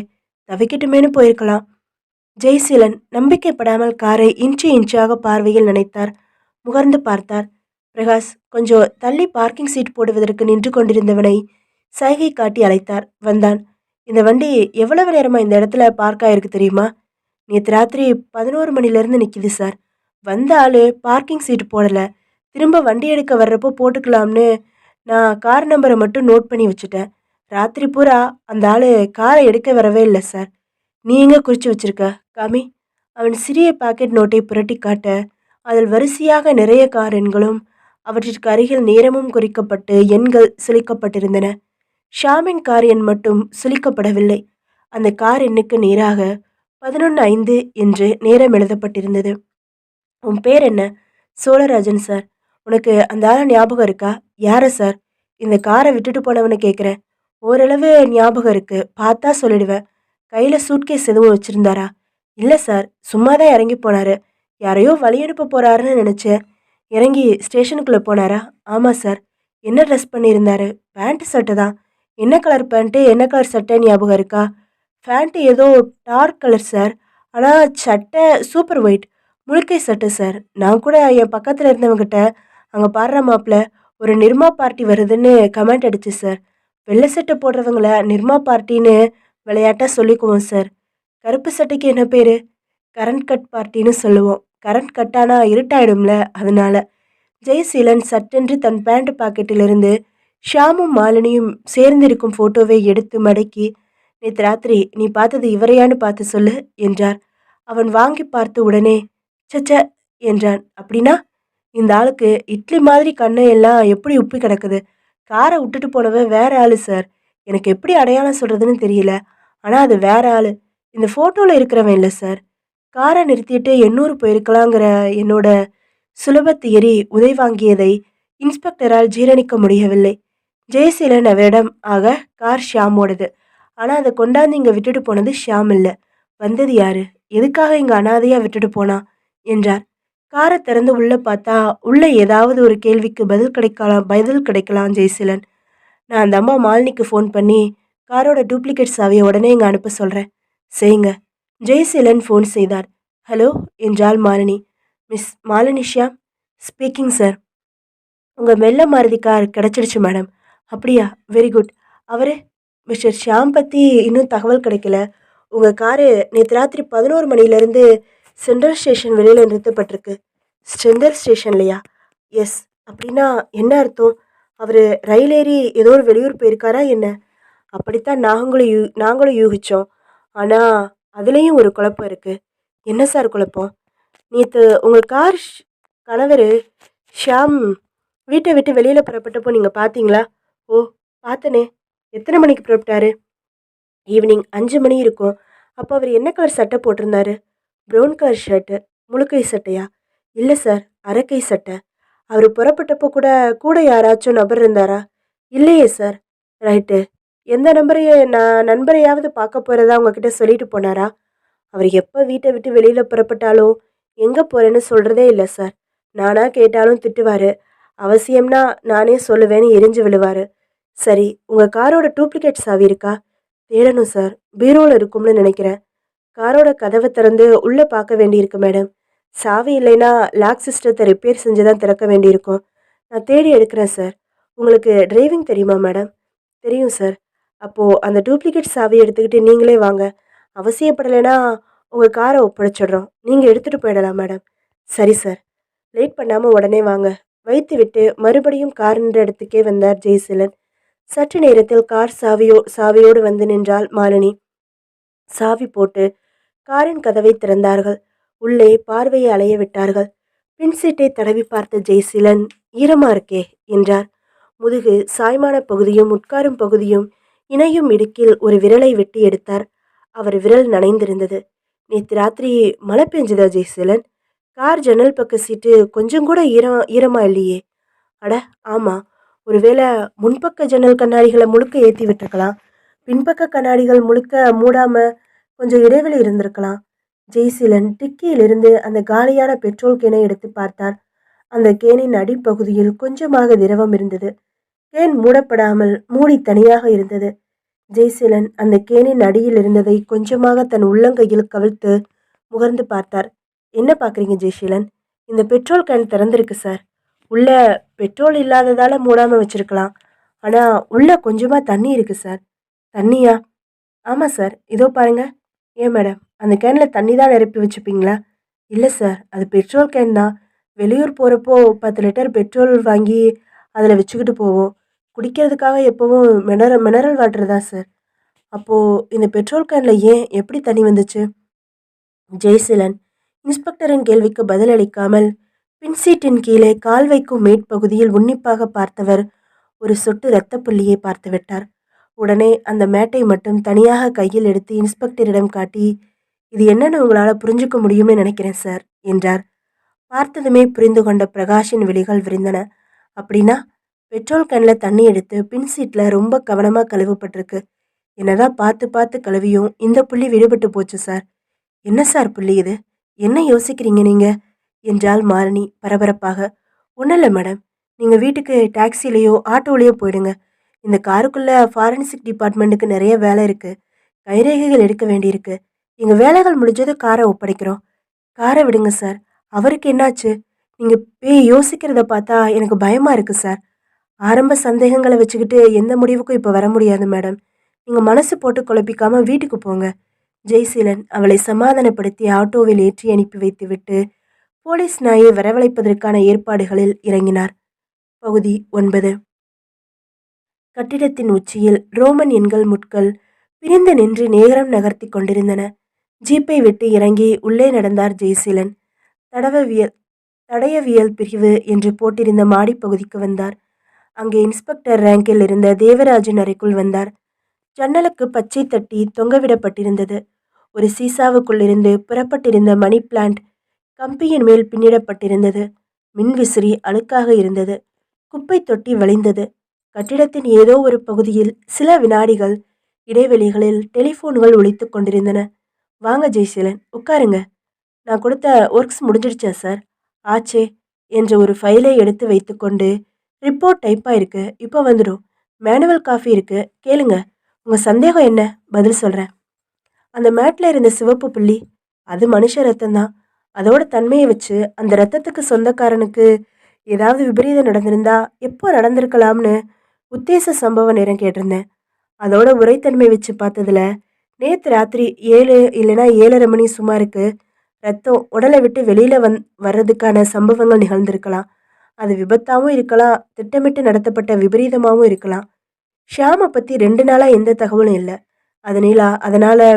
தவிக்கட்டுமேனு போயிருக்கலாம். ஜெய்சீலன் நம்பிக்கைப்படாமல் காரை இன்ச்சு இன்ச்சாக பார்வையில் நினைத்தார். முகர்ந்து பார்த்தார். பிரகாஷ் கொஞ்சம் தள்ளி பார்க்கிங் சீட் போடுவதற்கு நின்று கொண்டிருந்தவனை சைகை காட்டி அழைத்தார். வந்தான். இந்த வண்டி எவ்வளவு நேரமாக இந்த இடத்துல பார்க் ஆயிருக்கு தெரியுமா? நேற்று ராத்திரி 11 மணிலேருந்து நிற்கிது சார். வந்த ஆள் பார்க்கிங் சீட்டு போடலை. திரும்ப வண்டி எடுக்க வர்றப்போ போட்டுக்கலாம்னு நான் கார் நம்பரை மட்டும் நோட் பண்ணி வச்சுட்டேன். ராத்திரி பூரா அந்த ஆள் காரை எடுக்க வரவே இல்லை சார். நீ எங்கே குறித்து வச்சிருக்க? காமி. அவன் சிறிய பாக்கெட் நோட்டை புரட்டி காட்ட அதில் வரிசையாக நிறைய கார் எண்களும் அவற்றிற்கு அருகில் நேரமும் குறிக்கப்பட்டு எண்கள் சுழிக்கப்பட்டிருந்தன. ஷாமின் கார் எண் மட்டும் சுழிக்கப்படவில்லை. அந்த கார் எண்ணுக்கு நேராக 11:05 என்று நேரம் எழுதப்பட்டிருந்தது. உன் பேர் என்ன? சோழராஜன் சார். உனக்கு அந்த ஆளை ஞாபகம் இருக்கா? யாரை சார்? இந்த காரை விட்டுட்டு போனவனை கேட்குறேன். ஓரளவு ஞாபகம் இருக்கு, பார்த்தா சொல்லிடுவேன். கையில் சூட்கேஸ் எதுவும் வச்சுருந்தாரா? இல்லை சார், சும்மா தான் இறங்கி போனார். யாரையோ வழி அனுப்ப போகிறாருன்னு நினச்சேன். இறங்கி ஸ்டேஷனுக்குள்ளே போனாரா? ஆமாம் சார். என்ன ட்ரெஸ் பண்ணியிருந்தாரு? பேண்ட் ஷர்ட்டு தான். என்ன கலர் பேண்ட்டு, என்ன கலர் சட்டை ஞாபகம் இருக்கா? பேண்ட்டு ஏதோ டார்க் கலர் சார். ஆனா சட்டை சூப்பர் ஒயிட். முழுக்கை சட்டை சார். நான் கூட என் பக்கத்துல இருந்தவங்கிட்ட, "அங்க பார்றா மாப்ள, ஒரு நிர்மா பார்ட்டி வருதுன்னு" கமெண்ட் அடிச்சேன் சார். வெள்ளை சட்டை போடுறவங்கள நிர்மா பார்ட்டின்னு விளையாட்டா சொல்லிக்குவோம் சார். கருப்பு சட்டைக்கு என்ன பேரு? கரண்ட் கட் பார்ட்டின்னு சொல்லுவோம். கரண்ட் கட் ஆனா இருட்டாயிடும்ல, அதனால. ஜெயசீலன் சட்டென்று தன் பேண்ட் பாக்கெட்டிலிருந்து ஷியாமும் மாலினியும் சேர்ந்திருக்கும் போட்டோவை எடுத்து மடக்கி, "நேத்து ராத்திரி நீ பார்த்தது இவரையான்னு பார்த்து சொல்லு" என்றார். அவன் வாங்கி பார்த்த உடனே, "ச்ச" என்றான். "அப்படின்னா? இந்த ஆளுக்கு இட்லி மாதிரி கண்ணு எல்லாம் எப்படி உப்பி கிடக்குது? காரை விட்டுட்டு போனவன் வேற ஆளு சார். எனக்கு எப்படி அடையாளம் சொல்றதுன்னு தெரியல. ஆனா அது வேற ஆளு. இந்த போட்டோல இருக்கிறவன் இல்லை சார். காரை நிறுத்திட்டு எண்ணூர் போயிருக்கலாங்கிற என்னோட சுலப தியரி உதை வாங்கியதை இன்ஸ்பெக்டரால் ஜீரணிக்க முடியவில்லை. ஜெயசீலன் அவரிடம், ஆக கார் ஷியாமோடது. ஆனா அதை கொண்டாந்து இங்க விட்டுட்டு போனது ஷியாம் இல்ல. வந்தது யாரு? எதுக்காக இங்க அனாதையா விட்டுட்டு போனா என்றார். காரை திறந்து உள்ள பார்த்தா, உள்ள ஏதாவது ஒரு கேள்விக்கு பதில் கிடைக்கலாம் ஜெயசீலன். நான் அந்த அம்மா மாலினிக்கு ஃபோன் பண்ணி காரோட டூப்ளிகேட் சாவியை உடனே இங்க அனுப்ப சொல்றேன். செய்யுங்க. ஜெயசீலன் ஃபோன் செய்தார். ஹலோ என்றாள் Malini. Miss Malini Shyam speaking sir. உங்க மெல்ல மாருதி கார் கிடைச்சிடுச்சு மேடம். அப்படியா? Very good. அவரு மிஸ்டர் ஷியாம் பற்றி இன்னும் தகவல் கிடைக்கல. உங்கள் காரு நேற்று ராத்திரி 11 மணிலேருந்து சென்ட்ரல் ஸ்டேஷன் வெளியில் நிறுத்தப்பட்டிருக்கு. சென்ட்ரல் ஸ்டேஷன்லையா? எஸ். அப்படின்னா என்ன அர்த்தம்? அவர் ரயில் ஏறி ஏதோ ஒரு வெளியூர் போயிருக்காரா என்ன? அப்படித்தான் நாங்களும் யூகித்தோம். ஆனால் அதுலேயும் ஒரு குழப்பம் இருக்குது. என்ன சார் குழப்பம்? நேற்று உங்கள் கார் கணவர் ஷியாம் வீட்டை விட்டு வெளியில் புறப்பட்டப்போ நீங்கள் பார்த்தீங்களா? ஓ, பார்த்தனே. எத்தனை மணிக்கு புறப்பட்டாரு? ஈவினிங் 5 மணி இருக்கும். அப்போ அவர் என்ன கலர் சட்டை போட்டிருந்தாரு? Brown colour shirt. முழுக்கை சட்டையா? இல்லை சார், அரைக்கை சட்டை. அவர் புறப்பட்டப்போ கூட கூட யாராச்சும் நபர் இருந்தாரா? இல்லையே சார். ரைட்டு. எந்த நண்பரையாவது பார்க்க போகிறதா உங்ககிட்ட சொல்லிட்டு போனாரா? அவர் எப்போ வீட்டை விட்டு வெளியில் புறப்பட்டாலும் எங்கே போகிறேன்னு சொல்கிறதே இல்லை சார். நானாக கேட்டாலும் திட்டுவார். அவசியம்னா நானே சொல்லுவேன்னு எரிஞ்சு விழுவார். சரி, உங்கள் காரோட டூப்ளிகேட் சாவி இருக்கா? தேடணும் சார். பீரோவில் இருக்கும்னு நினைக்கிறேன். காரோட கதவை திறந்து உள்ளே பார்க்க வேண்டியிருக்கு மேடம். சாவி இல்லைன்னா லாக் சிஸ்டத்தை ரிப்பேர் செஞ்சு தான் திறக்க வேண்டியிருக்கும். நான் தேடி எடுக்கிறேன் சார். உங்களுக்கு டிரைவிங் தெரியுமா மேடம்? தெரியும் சார். அப்போது அந்த டூப்ளிகேட் சாவியை எடுத்துக்கிட்டு நீங்களே வாங்க. அவசியப்படலைன்னா உங்கள் காரை ஒப்படைச்சிடுறோம். நீங்கள் எடுத்துகிட்டு போயிடலாம் மேடம். சரி சார். லேட் பண்ணாமல் உடனே வாங்க. வைத்து விட்டு மறுபடியும் கார் நின்ற இடத்துக்கே வந்தார் ஜெயசீலன். சற்று நேரத்தில் கார் சாவியோடு வந்து நின்றாள் மாலினி. சாவி போட்டு காரின் கதவை திறந்தார்கள். உள்ளே பார்வையை அலைய விட்டார்கள். பின்சீட்டை தடவி பார்த்த ஜெயசீலன், ஈரமா இருக்கே என்றார். முதுகு சாய்மான பகுதியும் உட்காரும் பகுதியும் இணையும் இடுக்கில் ஒரு விரலை வெட்டி எடுத்தார். அவர் விரல் நனைந்திருந்தது. நேற்று ராத்திரி மழை பெஞ்சுதா ஜெயசீலன்? கார் ஜன்னல் பக்க சீட்டு கொஞ்சம் கூட ஈரமா இல்லையே. அட ஆமா. ஒருவேளை முன்பக்க ஜன்னல் கண்ணாடிகளை முழுக்க ஏற்றி விட்டுருக்கலாம். பின்பக்க கண்ணாடிகள் முழுக்க மூடாம கொஞ்சம் இடைவெளி இருந்திருக்கலாம். ஜெய்சீலன் டிக்கியிலிருந்து அந்த காலியான பெட்ரோல் கேனை எடுத்து பார்த்தார். அந்த கேனின் அடிப்பகுதியில் கொஞ்சமாக திரவம் இருந்தது. கேன் மூடப்படாமல் மூடி தனியாக இருந்தது. ஜெய்சீலன் அந்த கேனின் அடியில் இருந்ததை கொஞ்சமாக தன் உள்ளங்கையில் கவிழ்த்து முகர்ந்து பார்த்தார். என்ன பார்க்குறீங்க ஜெய்சீலன்? இந்த பெட்ரோல் கேன் திறந்திருக்கு சார். உள்ள பெட்ரோல் இல்லாததால மூடாம வச்சிருக்கலாம். ஆனா உள்ள கொஞ்சமா தண்ணி இருக்கு சார். தண்ணியா? ஆமா சார். இதோ பாருங்க. ஏன் மேடம், அந்த கேன்ல தண்ணி தான் நிரப்பி வச்சுப்பீங்களா? இல்லை சார், அது பெட்ரோல் கேன் தான். வெளியூர் போகிறப்போ 10 லிட்டர் பெட்ரோல் வாங்கி அதில் வச்சுக்கிட்டு போவோம். குடிக்கிறதுக்காக எப்போவும் மினரல் வாட்டர் தான் சார். அப்போது இந்த பெட்ரோல் கேனில் ஏன் எப்படி தண்ணி வந்துச்சு? ஜெய்சீலன் இன்ஸ்பெக்டரின் கேள்விக்கு பதிலளிக்காமல் பின்சீட்டின் கீழே கால் வைக்கும் மேற்பகுதியில் உன்னிப்பாக பார்த்தவர் ஒரு சொட்டு இரத்தப்புள்ளியை பார்த்துவிட்டார். உடனே அந்த மேட்டை மட்டும் தனியாக கையில் எடுத்து இன்ஸ்பெக்டரிடம் காட்டி, இது என்னன்னு உங்களால் புரிஞ்சுக்க முடியும்னு நினைக்கிறேன் சார் என்றார். பார்த்ததுமே புரிந்து கொண்ட பிரகாஷின் விழிகள் விரிந்தன. அப்படின்னா பெட்ரோல் கேனில் தண்ணி எடுத்து பின்சீட்டில் ரொம்ப கவனமாக கழுவப்பட்டிருக்கு. என்னதான் பார்த்து பார்த்து கழுவியும் இந்த புள்ளி விடுபட்டு போச்சு சார். என்ன சார் புள்ளி இது? என்ன யோசிக்கிறீங்க நீங்க என்றாள் மாலினி பரபரப்பாக. ஒன்றும் இல்லை மேடம். நீங்கள் வீட்டுக்கு டாக்ஸிலேயோ ஆட்டோலேயோ போயிடுங்க. இந்த காருக்குள்ள ஃபாரன்சிக் டிபார்ட்மெண்ட்டுக்கு நிறைய வேலை இருக்கு. கைரேகைகள் எடுக்க வேண்டியிருக்கு. எங்க வேலைகள் முடிஞ்சதும் காரை ஒப்படைக்கிறோம். காரை விடுங்க சார். அவருக்கு என்னாச்சு? நீங்க யோசிக்கிறத பார்த்தா எனக்கு பயமா இருக்கு சார். ஆரம்ப சந்தேகங்கள வச்சுக்கிட்டு எந்த முடிவுக்கும் இப்ப வர முடியாது மேடம். நீங்க மனசு போட்டு குழப்பிக்காம வீட்டுக்கு போங்க. ஜெய்சீலன் அவளை சமாதானப்படுத்தி ஆட்டோவில் ஏற்றி அனுப்பி வைத்துவிட்டு போலீஸ் நாயை வரவழைப்பதற்கான ஏற்பாடுகளில் இறங்கினார். பகுதி 9. கட்டிடத்தின் உச்சியில் ரோமன் எண்கள் முட்கள் பிரிந்து நின்று நேரம் நகர்த்தி கொண்டிருந்தன. ஜீப்பை விட்டு இறங்கி உள்ளே நடந்தார் ஜெய்சீலன். தடவவியல் தடயவியல் பிரிவு என்று போட்டிருந்த மாடிப்பகுதிக்கு வந்தார். அங்கே இன்ஸ்பெக்டர் ரேங்கில் இருந்த தேவராஜன் அறைக்குள் வந்தார். ஜன்னலுக்கு பச்சை தட்டி தொங்கவிடப்பட்டிருந்தது. ஒரு சீசாவுக்குள்ளிருந்து புறப்பட்டிருந்த மணி பிளான்ட் கம்பியின் மேல் பின்னிடப்பட்டிருந்தது. மின்விசிறி அழுக்காக இருந்தது. குப்பை தொட்டி வழிந்தது. கட்டிடத்தின் ஏதோ ஒரு பகுதியில் சில வினாடிகள் இடைவெளிகளில் டெலிஃபோன்கள் ஒலித்துக் கொண்டிருந்தன. வாங்க ஜெய்சீலன், உட்காருங்க. நான் கொடுத்த ஒர்க்ஸ் முடிஞ்சிடுச்சா சார்? ஆச்சே என்ற ஒரு ஃபைலை எடுத்து வைத்துக்கொண்டு, ரிப்போர்ட் டைப்பாக இருக்கு, இப்போ வந்துடும். மேனுவல் காஃபி இருக்கு, கேளுங்க. உங்கள் சந்தேகம் என்ன? பதில் சொல்கிறேன். அந்த மேட்டில் இருந்த சிவப்பு புள்ளி அது மனுஷ ரத்தம் தான். அதோட தன்மையை வச்சு அந்த ரத்தத்துக்கு சொந்தக்காரனுக்கு ஏதாவது விபரீதம் நடந்திருந்தா எப்போ நடந்திருக்கலாம்னு உத்தேச சம்பவ நேரம் கேட்டிருந்தேன். அதோட உரைத்தன்மை வச்சு பார்த்ததுல நேற்று ராத்திரி 7 இல்லைன்னா 7:30 மணி சுமாருக்கு ரத்தம் உடலை விட்டு வெளியில வர்றதுக்கான சம்பவங்கள் நிகழ்ந்திருக்கலாம். அது விபத்தாகவும் இருக்கலாம், திட்டமிட்டு நடத்தப்பட்ட விபரீதமாகவும் இருக்கலாம். ஷியாமை பற்றி 2 நாளாக எந்த தகவலும் இல்லை. அதனால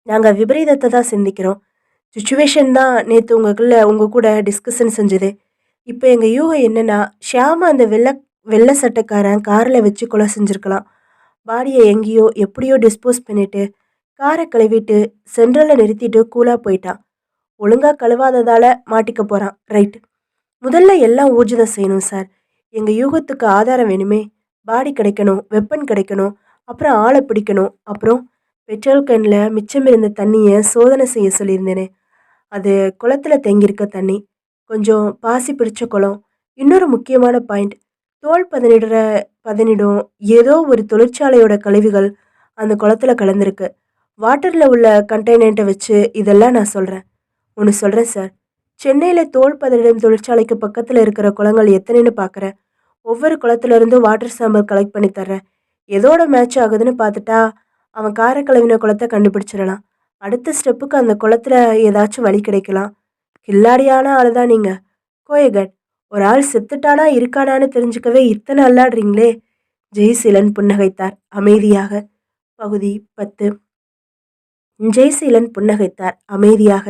நாங்கள் விபரீதத்தை தான் சிந்திக்கிறோம். சுச்சுவேஷன் தான் நேற்று உங்கள் கூட டிஸ்கஷன் செஞ்சது. இப்போ எங்கள் யூகம் என்னென்னா, ஷியாமை அந்த வெள்ளை சட்டைக்காரன் காரில் வச்சு கொலை செஞ்சுருக்கலாம். பாடியை எங்கேயோ எப்படியோ டிஸ்போஸ் பண்ணிவிட்டு காரை கழுவிட்டு சென்ட்ரலில் நிறுத்திட்டு கூலாக போயிட்டான். ஒழுங்காக கழுவாததால் மாட்டிக்க போகிறான். ரைட். முதல்ல எல்லாம் ஊர்ஜிதம் செய்யணும் சார். எங்கள் யூகத்துக்கு ஆதாரம் வேணுமே. பாடி கிடைக்கணும், வெப்பன் கிடைக்கணும், அப்புறம் ஆளை பிடிக்கணும். அப்புறம் பெட்ரோல் கேனில் மிச்சம் இருந்த தண்ணியை சோதனை செய்ய சொல்லியிருந்தேனே, அது குளத்தில் தேங்கியிருக்க தண்ணி. கொஞ்சம் பாசி பிடிச்ச குளம். இன்னொரு முக்கியமான பாயிண்ட், தோல் பதனிடும் ஏதோ ஒரு தொழிற்சாலையோட கழிவுகள் அந்த குளத்தில் கலந்துருக்கு. வாட்டரில் உள்ள கண்டெய்னர்ட்டை வச்சு இதெல்லாம் நான் சொல்கிறேன். ஒன்று சொல்கிறேன் சார். சென்னையில் தோல் பதனிடும் தொழிற்சாலைக்கு பக்கத்தில் இருக்கிற குளங்கள் எத்தனைன்னு பார்க்குறேன். ஒவ்வொரு குளத்துலேருந்தும் வாட்டர் சாம்பிள் கலெக்ட் பண்ணி தர்றேன். எதோட மேட்ச் ஆகுதுன்னு பார்த்துட்டா அவன் காரை கழுவின குளத்தை கண்டுபிடிச்சிடலாம். அடுத்த ஸ்டெப்புக்கு அந்த குளத்தில் ஏதாச்சும் வழி கிடைக்கலாம். கில்லாடியான ஆள் தான் நீங்கள். கோயகட். ஒரு ஆள் செத்துட்டானா இருக்கானான்னு தெரிஞ்சுக்கவே இத்தனை அல்லாடுறீங்களே. ஜெய்சீலன் புன்னகைத்தார் அமைதியாக. பகுதி 10. ஜெய்சீலன் புன்னகைத்தார் அமைதியாக.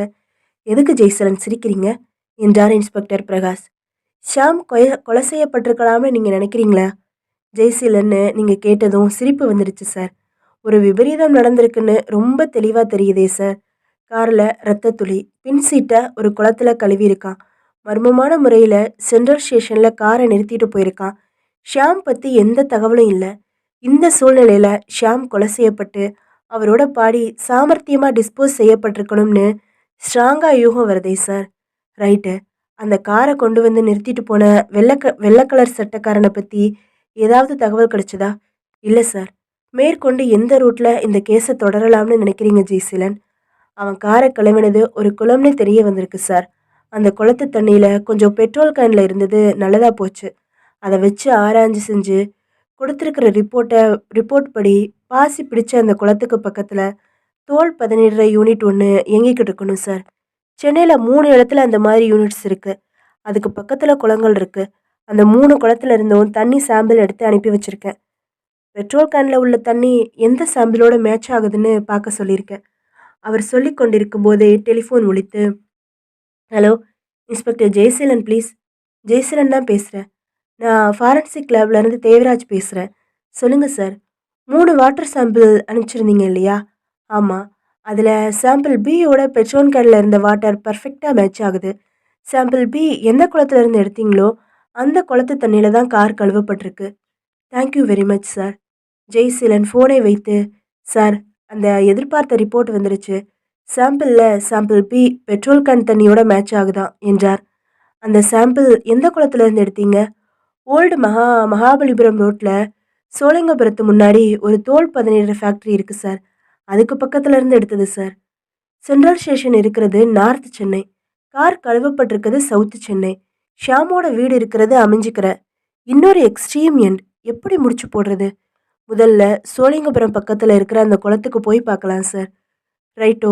எதுக்கு ஜெய்சீலன் சிரிக்கிறீங்க என்றார் இன்ஸ்பெக்டர் பிரகாஷ். ஷியாம் கொலை செய்யப்பட்டிருக்கலாம்னு நீங்கள் நினைக்கிறீங்களா? ஜெய்சீலன்னு நீங்கள் கேட்டதும் சிரிப்பு வந்துடுச்சு சார். ஒரு விபரீதம் நடந்திருக்குன்னு ரொம்ப தெளிவாக தெரியுதே சார். காரில் ரத்த துளி, பின் சீட்டை ஒரு குளத்தில் கழுவி இருக்கான். மர்மமான முறையில் சென்ட்ரல் ஸ்டேஷனில் காரை நிறுத்திட்டு போயிருக்கான். ஷியாம் பற்றி எந்த தகவலும் இல்லை. இந்த சூழ்நிலையில் ஷியாம் கொலை செய்யப்பட்டு அவரோட பாடி சாமர்த்தியமாக டிஸ்போஸ் செய்யப்பட்டிருக்கணும்னு ஸ்ட்ராங்காக யூகம் வருதே சார். ரைட்டு. அந்த காரை கொண்டு வந்து நிறுத்திட்டு போன வெள்ளை கலர் சட்டைக்காரனை பற்றி ஏதாவது தகவல் கிடைச்சதா? இல்லை சார். மேற்கொண்டு எந்த ரூட்டில் இந்த கேஸை தொடரலாம்னு நினைக்கிறீங்க ஜெய்சீலன்? அவன் காரை கிளம்பினது ஒரு குளம்னு தெரிய வந்திருக்கு சார். அந்த குளத்து தண்ணியில் கொஞ்சம் பெட்ரோல் கேனில் இருந்தது, நல்லதாக போச்சு. அதை வச்சு ஆராய்ச்சி செஞ்சு கொடுத்துருக்கிற ரிப்போர்ட் படி பாசி பிடிச்ச அந்த குளத்துக்கு பக்கத்தில் தோல் பதனிடுற யூனிட் ஒன்று இயங்கிக்கிட்டு இருக்கணும் சார். சென்னையில் 3 இடத்துல அந்த மாதிரி யூனிட்ஸ் இருக்குது. அதுக்கு பக்கத்தில் குளங்கள் இருக்குது. அந்த 3 குளத்துல இருந்தும் தண்ணி சாம்பிள் எடுத்து அனுப்பி வச்சுருக்கேன். பெட்ரோல் கேனில் உள்ள தண்ணி எந்த சாம்பிளோட மேட்ச் ஆகுதுன்னு பார்க்க சொல்லியிருக்கேன். அவர் சொல்லி கொண்டிருக்கும் போதே டெலிஃபோன் ஒலித்து, hello inspector Jayaseelan please. Jayaseelan தான் பேசுகிறேன். நான் ஃபாரன்சிக் லேப்லேருந்து தேவராஜ் பேசுகிறேன். சொல்லுங்கள் சார். 3 வாட்டர் சாம்பிள் அனுப்பிச்சிருந்தீங்க இல்லையா? ஆமாம். அதில் சாம்பிள் பியோட பெட்ரோல் கேனில் இருந்த வாட்டர் பர்ஃபெக்டாக மேட்ச் ஆகுது. சாம்பிள் பி எந்த குளத்துலேருந்து எடுத்தீங்களோ அந்த குளத்து தண்ணியில் தான் கார் கழுவப்பட்டிருக்கு. Thank you very much sir. Jayaseelan ஃபோனை வைத்து, சார் அந்த எதிர்பார்த்த ரிப்போர்ட் வந்துருச்சு. சாம்பிள் பி பெட்ரோல் கேன் தண்ணியோட மேட்ச் ஆகுதான் என்றார். அந்த சாம்பிள் எந்த குளத்துலேருந்து எடுத்தீங்க? ஓல்டு மகாபலிபுரம் ரோட்டில் சோழிங்கபுரத்து முன்னாடி ஒரு தோல் பதனிடுற ஃபேக்டரி இருக்கு சார். அதுக்கு பக்கத்துல இருந்து எடுத்தது சார். சென்ட்ரல் ஸ்டேஷன் இருக்கிறது நார்த் சென்னை. கார் கழுவப்பட்டிருக்கிறது சவுத் சென்னை. ஷியாமோட வீடு இருக்கிறது அமைஞ்சிக்கிற. இன்னொரு எக்ஸ்ட்ரீம் எண்ட். எப்படி முடிச்சு போடுறது? முதல்ல சோழிங்கபுரம் பக்கத்துல இருக்கிற அந்த குளத்துக்கு போய் பார்க்கலாம் சார். ரைட்டோ.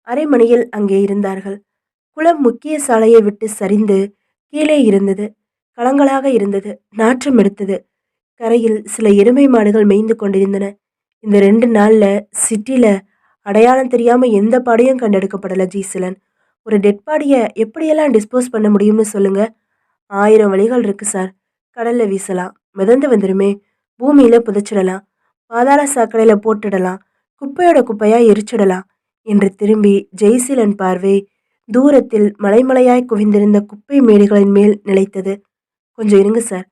அரை மணியில் அங்கே இருந்தார்கள். குளம் முக்கிய சாலையை விட்டு சரிந்து கீழே இருந்தது. களங்களாக இருந்தது. நாற்றம் எடுத்தது. கரையில் சில எருமை மாடுகள் மேய்ந்து கொண்டிருந்தன. இந்த 2 நாள்ல சிட்டில அடையாளம் தெரியாம எந்த பாடியும் கண்டெடுக்கப்படல ஜீசலன். ஒரு டெட் பாடிய எப்படியெல்லாம் டிஸ்போஸ் பண்ண முடியும்னு சொல்லுங்க. 1000 வழிகள் இருக்கு சார். கடல்ல வீசலாம், மிதந்து வந்துருமே. பூமியில புதைச்சிடலாம், பாதாள சாக்கடையில போட்டுடலாம், குப்பையோட குப்பையா எரிச்சிடலாம் என்று திரும்பி ஜெய்சீலன் பார்வை தூரத்தில் மலைமலையாய் குவிந்திருந்த குப்பை மேடுகளின் மேல் நிலைத்தது. கொஞ்சம் இருங்க சார்.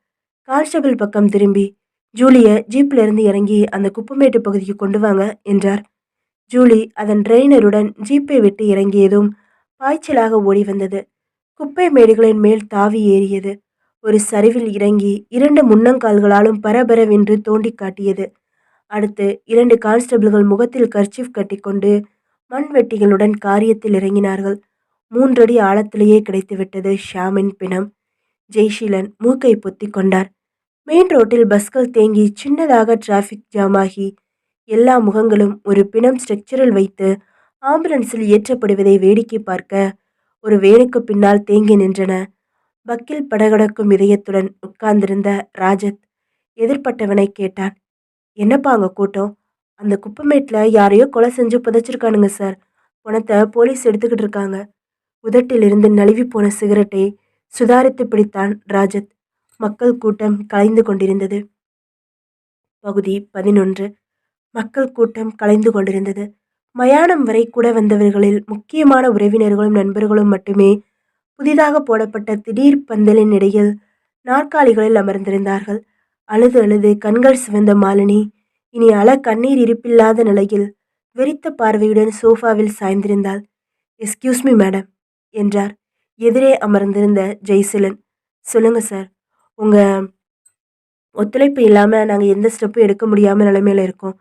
கான்ஸ்டபிள் பக்கம் திரும்பி ஜூலிய ஜீப்ல இருந்து இறங்கி அந்த குப்பமேட்டு பகுதிக்கு கொண்டு வாங்க என்றார். ஜூலி அதன் ட்ரெயினருடன் ஜீப்பை விட்டு இறங்கியதும் பாய்ச்சலாக ஓடி வந்தது. குப்பை மேடுகளின் மேல் தாவி ஏறியது. ஒரு சரிவில் இறங்கி 2 முன்னங்கால்களாலும் பரபரவென்று தோண்டி காட்டியது. அடுத்து 2 கான்ஸ்டபிள்கள் முகத்தில் கர்ச்சீஃப் கட்டிக்கொண்டு மண்வெட்டிகளுடன் காரியத்தில் இறங்கினார்கள். 3 அடி ஆழத்திலேயே கிடைத்துவிட்டது ஷியாமின் பிணம். ஜெய்ஷீலன் மூக்கை பொத்திக் கொண்டார். மெயின் ரோட்டில் பஸ்கள் தேங்கி சின்னதாக டிராஃபிக் ஜாமாகி எல்லா முகங்களும் ஒரு பிணம் ஸ்ட்ரக்சரில் வைத்து ஆம்புலன்ஸில் ஏற்றப்படுவதை வேடிக்கை பார்க்க ஒரு வேனுக்கு பின்னால் தேங்கி நின்றன. பக்கில் படகடக்கும் இதயத்துடன் உட்கார்ந்திருந்த ராஜத் எதிர்ப்பட்டவனை கேட்டான். என்னப்பா அங்க கூட்டம்? அந்த குப்பமேட்ல யாரையோ கொலை செஞ்சு புதைச்சிருக்கானுங்க சார். பணத்தை போலீஸ் எடுத்துக்கிட்டு இருக்காங்க. உதட்டிலிருந்து நழுவி போன சிகரெட்டை சுதாரித்து பிடித்தான் ராஜத். மக்கள் கூட்டம் கலைந்து கொண்டிருந்தது. பகுதி 11. மக்கள் கூட்டம் கலைந்து கொண்டிருந்தது. மயானம் வரை கூட வந்தவர்களில் முக்கியமான உறவினர்களும் நண்பர்களும் மட்டுமே புதிதாக போடப்பட்ட திடீர் பந்தலின் இடையில் நாற்காலிகளில் அமர்ந்திருந்தார்கள். அழுது அழுது கண்கள் சிவந்த மாலினி இனி கண்ணீர் இருப்பில்லாத நிலையில் வெறித்த பார்வையுடன் சோஃபாவில் சாய்ந்திருந்தாள். எஸ்கியூஸ் மீ மேடம் என்றார் எதிரே அமர்ந்திருந்த ஜெய்சிலன். சொல்லுங்க சார். உங்க ஒத்துழைப்பு இல்லாம நாங்க எந்த ஸ்டெப்பும் எடுக்க முடியாம நிலைமையில இருக்கோம்.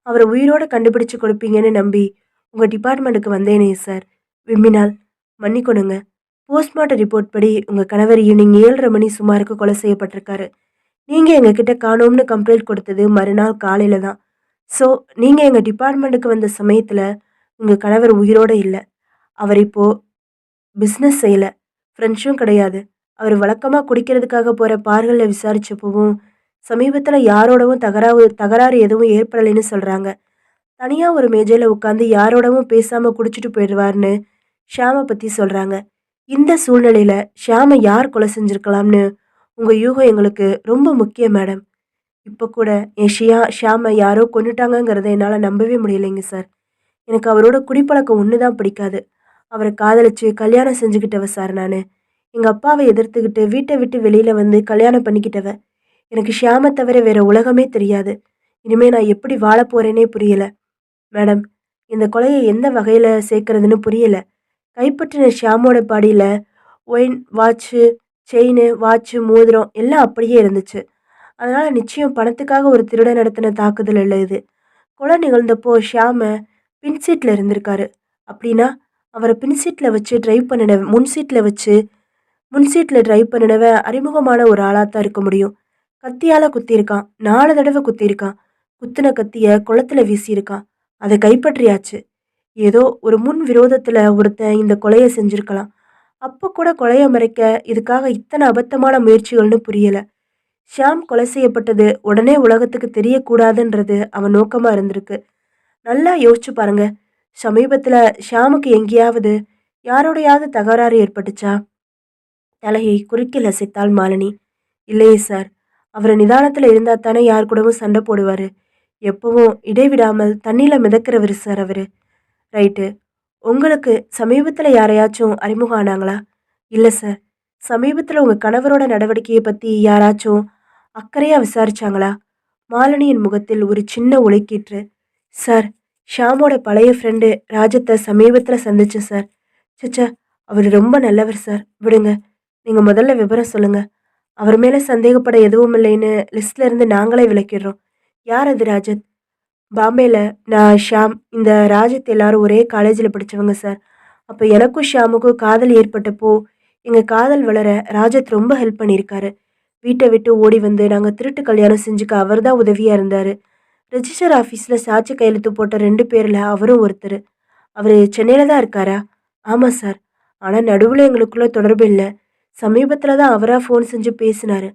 அவரை உயிரோட கண்டுபிடிச்சு கொடுப்பீங்கன்னு நம்பி உங்க டிபார்ட்மெண்ட்டுக்கு வந்தேனே சார். விம்மினால். மன்னிக்கணுங்க. போஸ்ட்மார்ட்டம் ரிப்போர்ட் படி உங்க கணவர் ஈவினிங் 7:30 மணி சுமாருக்கு கொலை செய்யப்பட்டிருக்காரு. நீங்க எங்ககிட்ட காணோம்னு கம்ப்ளைண்ட் கொடுத்தது மறுநாள் காலையில தான். ஸோ நீங்க எங்க டிபார்ட்மெண்ட்டுக்கு வந்த சமயத்துல உங்க கணவர் உயிரோட இல்லை. அவர் இப்போ பிஸ்னஸ் செய்யல, ஃப்ரெண்ட்ஸும் கிடையாது. அவர் வழக்கமா குடிக்கிறதுக்காக போற பார்களில் விசாரிச்சப்பவும் சமீபத்துல யாரோடவும் தகராறு எதுவும் ஏற்படலைன்னு சொல்றாங்க. தனியா ஒரு மேஜையில உட்காந்து யாரோடவும் பேசாம குடிச்சிட்டு போயிடுவார்னு ஷியாமை பத்தி சொல்றாங்க. இந்த சூழ்நிலையில ஷியாமை யார் கொலை செஞ்சிருக்கலாம்னு உங்க யூகம் எங்களுக்கு ரொம்ப முக்கியம் மேடம். இப்போ கூட என் ஷியாமை யாரோ கொண்டுட்டாங்கங்கிறத என்னால் நம்பவே முடியலைங்க சார். எனக்கு அவரோட குடிப்பழக்கம் ஒன்று தான் பிடிக்காது. அவரை காதலிச்சு கல்யாணம் செஞ்சுக்கிட்டவ சார் நான். எங்கள் அப்பாவை எதிர்த்துக்கிட்டு வீட்டை விட்டு வெளியில் வந்து கல்யாணம் பண்ணிக்கிட்டவ. எனக்கு ஷியாமை தவிர வேற உலகமே தெரியாது. இனிமே நான் எப்படி வாழ போறேனே புரியல மேடம். இந்த கொலையை எந்த வகையில் சேர்க்கறதுன்னு புரியல. கைப்பற்றின ஷியாமோட பாடியில் ஒயின், வாட்சு, செயின், வாட்சு, மோதிரம் எல்லாம் அப்படியே இருந்துச்சு. அதனால நிச்சயம் பணத்துக்காக ஒரு திருடன் நடத்தின தாக்குதல் இல்லை இது. கொலை நிகழ்ந்தப்போ ஷியாம பின் சீட்டில் இருந்திருக்காரு. அப்படின்னா அவரை பின் சீட்டில் வச்சு டிரைவ் பண்ணின முன் சீட்டில் டிரைவ் பண்ணினவ அறிமுகமான ஒரு ஆளாக தான் இருக்க முடியும். கத்தியால் குத்தியிருக்கான். 4 தடவை குத்தியிருக்கான். குத்தின கத்தியை குளத்தில் வீசியிருக்கான். அதை கைப்பற்றியாச்சு. ஏதோ ஒரு முன் விரோதத்தில் ஒருத்தன் இந்த கொலையை செஞ்சுருக்கலாம். அப்போ கூட கொலையை மறைக்க இதுக்காக இத்தனை அபத்தமான முயற்சிகள்னு புரியலை. ஷியாம் கொலை செய்யப்பட்டது உடனே உலகத்துக்கு தெரியக்கூடாதுன்றது அவன் நோக்கமாக இருந்திருக்கு. நல்லா யோசிச்சு பாருங்க. சமீபத்தில் ஷியாமுக்கு எங்கேயாவது யாரோடையாவது தகராறு ஏற்பட்டுச்சா? தலையை குறுக்கில் அசைத்தாள் மாலினி. இல்லையே சார். அவர் நிதானத்தில் இருந்தா தானே யார் கூடவும் சண்டை போடுவார். எப்பவும் இடைவிடாமல் தண்ணியில் மிதக்கிறவர் சார் அவர். ரைட்டு. உங்களுக்கு சமீபத்தில் யாரையாச்சும் அறிமுகம் ஆனாங்களா? இல்லை சார். சமீபத்தில் உங்கள் கணவரோட நடவடிக்கையை பற்றி யாராச்சும் அக்கறையாக விசாரிச்சாங்களா? மாலினியின் முகத்தில் ஒரு சின்ன ஒலிக்கீற்று. சார், ஷியாமோட பழைய ஃப்ரெண்டு ராஜத்தை சமீபத்தில் சந்திச்சேன் சார். சச்சா, அவர் ரொம்ப நல்லவர் சார். விடுங்க. நீங்கள் முதல்ல விவரம் சொல்லுங்கள். அவர் மேலே சந்தேகப்பட எதுவும் இல்லைன்னு லிஸ்ட்ல இருந்து நாங்களே விலக்கிடுறோம். யார் அது ராஜத்? பாம்பேல நான், ஷியாம், இந்த ராஜத் எல்லாரும் ஒரே காலேஜில் படித்தவங்க சார். அப்போ எனக்கும் ஷியாமுக்கும் காதல் ஏற்பட்டப்போ எங்கள் காதல் வளர ராஜத் ரொம்ப ஹெல்ப் பண்ணியிருக்காரு. வீட்டை விட்டு ஓடி வந்து நாங்கள் திருட்டு கல்யாணம் செஞ்சுக்க அவர் தான் உதவியாக இருந்தார். ரெஜிஸ்டர் ஆஃபீஸில் சாட்சி கையெழுத்து போட்ட 2 பேரில் அவரும் ஒருத்தர். அவர் சென்னையில் தான் இருக்காரா? ஆமாம் சார். ஆனால் நடுவில் எங்களுக்குள்ள தொடர்பு இல்லை. சமீபத்தில் தான் அவராக ஃபோன் செஞ்சு பேசினாரு.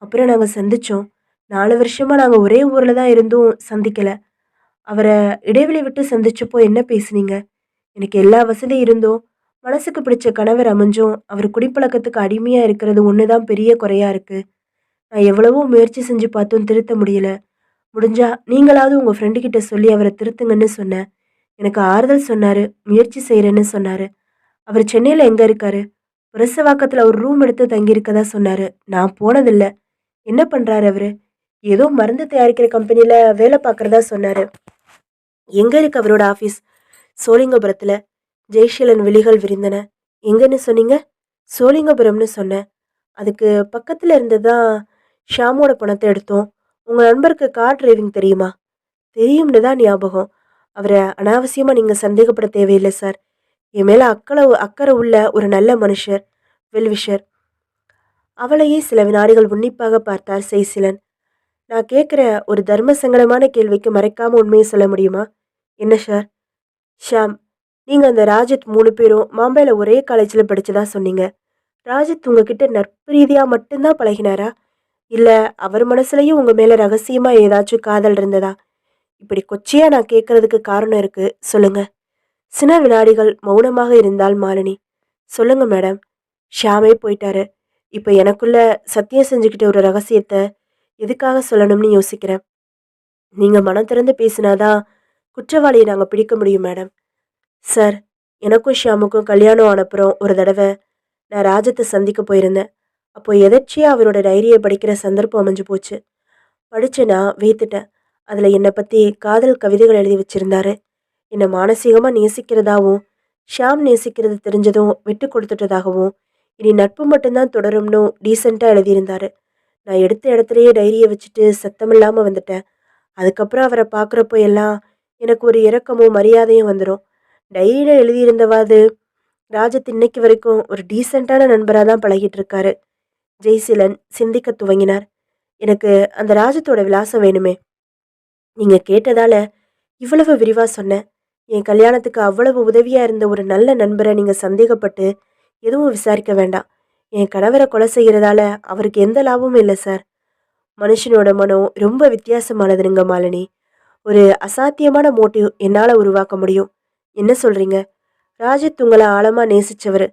அப்புறம் நாங்கள் சந்தித்தோம். 4 வருஷமாக நாங்கள் ஒரே ஊரில் தான் இருந்தும் சந்திக்கலை. அவரை இடைவெளி விட்டு சந்திச்சப்போ என்ன பேசுனீங்க? எனக்கு எல்லா வசதியும் இருந்தும் மனசுக்கு பிடிச்ச கணவர் அமைஞ்சும் அவர் குடிப்பழக்கத்துக்கு அடிமையாக இருக்கிறது ஒன்று தான் பெரிய குறையா இருக்குது. நான் எவ்வளவோ முயற்சி செஞ்சு பார்த்தும் திருத்த முடியல. முடிஞ்சா நீங்களாவது உங்கள் ஃப்ரெண்டு கிட்ட சொல்லி அவரை திருத்துங்கன்னு சொன்னேன். எனக்கு ஆறுதல் சொன்னார், முயற்சி செய்கிறேன்னு சொன்னார். அவர் சென்னையில் எங்கே இருக்காரு? புரசவாக்கத்தில் ஒரு ரூம் எடுத்து தங்கியிருக்கதா சொன்னார். நான் போனதில்ல. என்ன பண்ணுறாரு அவரு? ஏதோ மருந்து தயாரிக்கிற கம்பெனியில் வேலை பார்க்குறதா சொன்னார். எங்கே இருக்கு அவரோட ஆஃபீஸ்? சோழிங்கபுரத்தில். ஜெய்ஷீலன் விழிகள் விரிந்தன. எங்கன்னு சொன்னீங்க? சோழிங்கபுரம்னு சொன்னேன். அதுக்கு பக்கத்தில் இருந்து தான் ஷாமோட பணத்தை எடுத்தோம். உங்கள் நண்பருக்கு கார் டிரைவிங் தெரியுமா? தெரியும்னு தான் ஞாபகம். அவரை அனாவசியமாக நீங்கள் சந்தேகப்பட தேவையில்லை சார். என் மேலே அக்கறை உள்ள ஒரு நல்ல மனுஷர், வெல்விஷர். அவளையே சில வினாடிகள் உன்னிப்பாக பார்த்தார் செய்சிலன். நான் கேட்குற ஒரு தர்ம சங்கடமான கேள்விக்கு மறைக்காம உண்மையை சொல்ல முடியுமா? என்ன சார்? ஷாம், நீங்கள் அந்த ராஜத் 3 பேரும் மாம்பையில் ஒரே காலேஜில் படிச்சதா சொன்னீங்க. ராஜத் உங்ககிட்ட நட்பு ரீதியாக மட்டும்தான் பழகினாரா? இல்லை அவர் மனசுலையும் உங்கள் மேலே ரகசியமாக ஏதாச்சும் காதல் இருந்ததா? இப்படி கொச்சையாக நான் கேட்கறதுக்கு காரணம் இருக்குது, சொல்லுங்க. சில வினாடிகள் மௌனமாக இருந்தால் மாலினி. சொல்லுங்க மேடம். ஷாமே போயிட்டாரு. இப்போ எனக்குள்ள சத்தியம் செஞ்சுக்கிட்ட ஒரு ரகசியத்தை எதுக்காக சொல்லணும்னு யோசிக்கிறேன். நீங்கள் மனம் திறந்து பேசினாதான் குற்றவாளியை நாங்கள் பிடிக்க முடியும் மேடம். சார், எனக்கும் ஷியாமுக்கும் கல்யாணம் ஆனப்புறம் ஒரு தடவை நான் ராஜத்தை சந்திக்க போயிருந்தேன். அப்போ எதர்ச்சியாக அவரோட டைரியை படிக்கிற சந்தர்ப்பம் அமைஞ்சு போச்சு. படித்து நான் வேத்துட்டேன். அதில் என்னை பற்றி காதல் கவிதைகள் எழுதி வச்சிருந்தாரு. என்னை மானசீகமாக நேசிக்கிறதாவும் ஷியாம் நேசிக்கிறது தெரிஞ்சதும் விட்டு கொடுத்துட்டதாகவும் இனி நட்பு மட்டும்தான் தொடரும்னு டீசெண்டாக எழுதியிருந்தாரு. நான் எடுத்த இடத்துலையே டைரியை வச்சுட்டு சத்தமில்லாமல் வந்துட்டேன். அதுக்கப்புறம் அவரை பார்க்குறப்போ எல்லாம் எனக்கு ஒரு இரக்கமும் மரியாதையும் வந்துடும். டைரியில் எழுதியிருந்தவாது ராஜத் இன்னைக்கு வரைக்கும் ஒரு டீசெண்டான நண்பராக தான் பழகிட்டு இருக்காரு. ஜெய்சிலன் சிந்திக்க துவங்கினார். எனக்கு அந்த ராஜத்தோட விலாசம் வேணுமே. நீங்கள் கேட்டதால இவ்வளவு விரிவாக சொன்னேன். என் கல்யாணத்துக்கு அவ்வளவு உதவியாக இருந்த ஒரு நல்ல நண்பரை நீங்கள் சந்தேகப்பட்டு எதுவும் விசாரிக்க வேண்டாம். என் கணவரை கொலை செய்கிறதால அவருக்கு எந்த லாபமும் இல்லை சார். மனுஷனோட மனம் ரொம்ப வித்தியாசமானதுங்க மாலினி. ஒரு அசாத்தியமான மோட்டிவ் என்னால் உருவாக்க முடியும். என்ன சொல்கிறீங்க? ராஜத் உங்களை ஆழமாக நேசித்தவர்.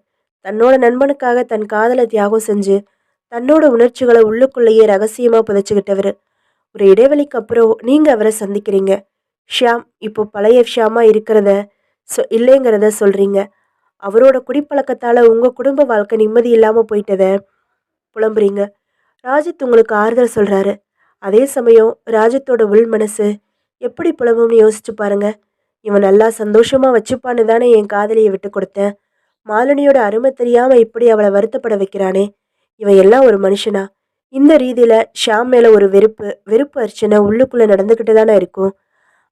தன்னோட நண்பனுக்காக தன் காதலை தியாகம் செஞ்சு தன்னோட உணர்ச்சிகளை உள்ளுக்குள்ளேயே ரகசியமாக புதைச்சிக்கிட்டவர். ஒரு இடைவெளிக்கு அப்புறம் நீங்கள் அவரை சந்திக்கிறீங்க. ஷியாம் இப்போ பழைய ஷியாமா இருக்கிறத இல்லைங்கிறத சொல்கிறீங்க. அவரோட குடிப்பழக்கத்தால் உங்கள் குடும்ப வாழ்க்கை நிம்மதி இல்லாமல் போயிட்டதை புலம்புறீங்க. ராஜத் உங்களுக்கு ஆறுதல் சொல்கிறாரு. அதே சமயம் ராஜத்தோட உள் மனசு எப்படி புலம்பும்னு யோசிச்சு பாருங்க. இவன் நல்லா சந்தோஷமாக வச்சுப்பான்னு தானே என் காதலியை விட்டு கொடுத்தேன். மாலினியோட அருமை தெரியாமல் இப்படி அவளை வருத்தப்பட வைக்கிறானே. இவன் எல்லாம் ஒரு மனுஷனா? இந்த ரீதியில் ஷாம் மேலே ஒரு வெறுப்பு அர்ச்சனை உள்ளுக்குள்ளே நடந்துக்கிட்டு தானே இருக்கும்.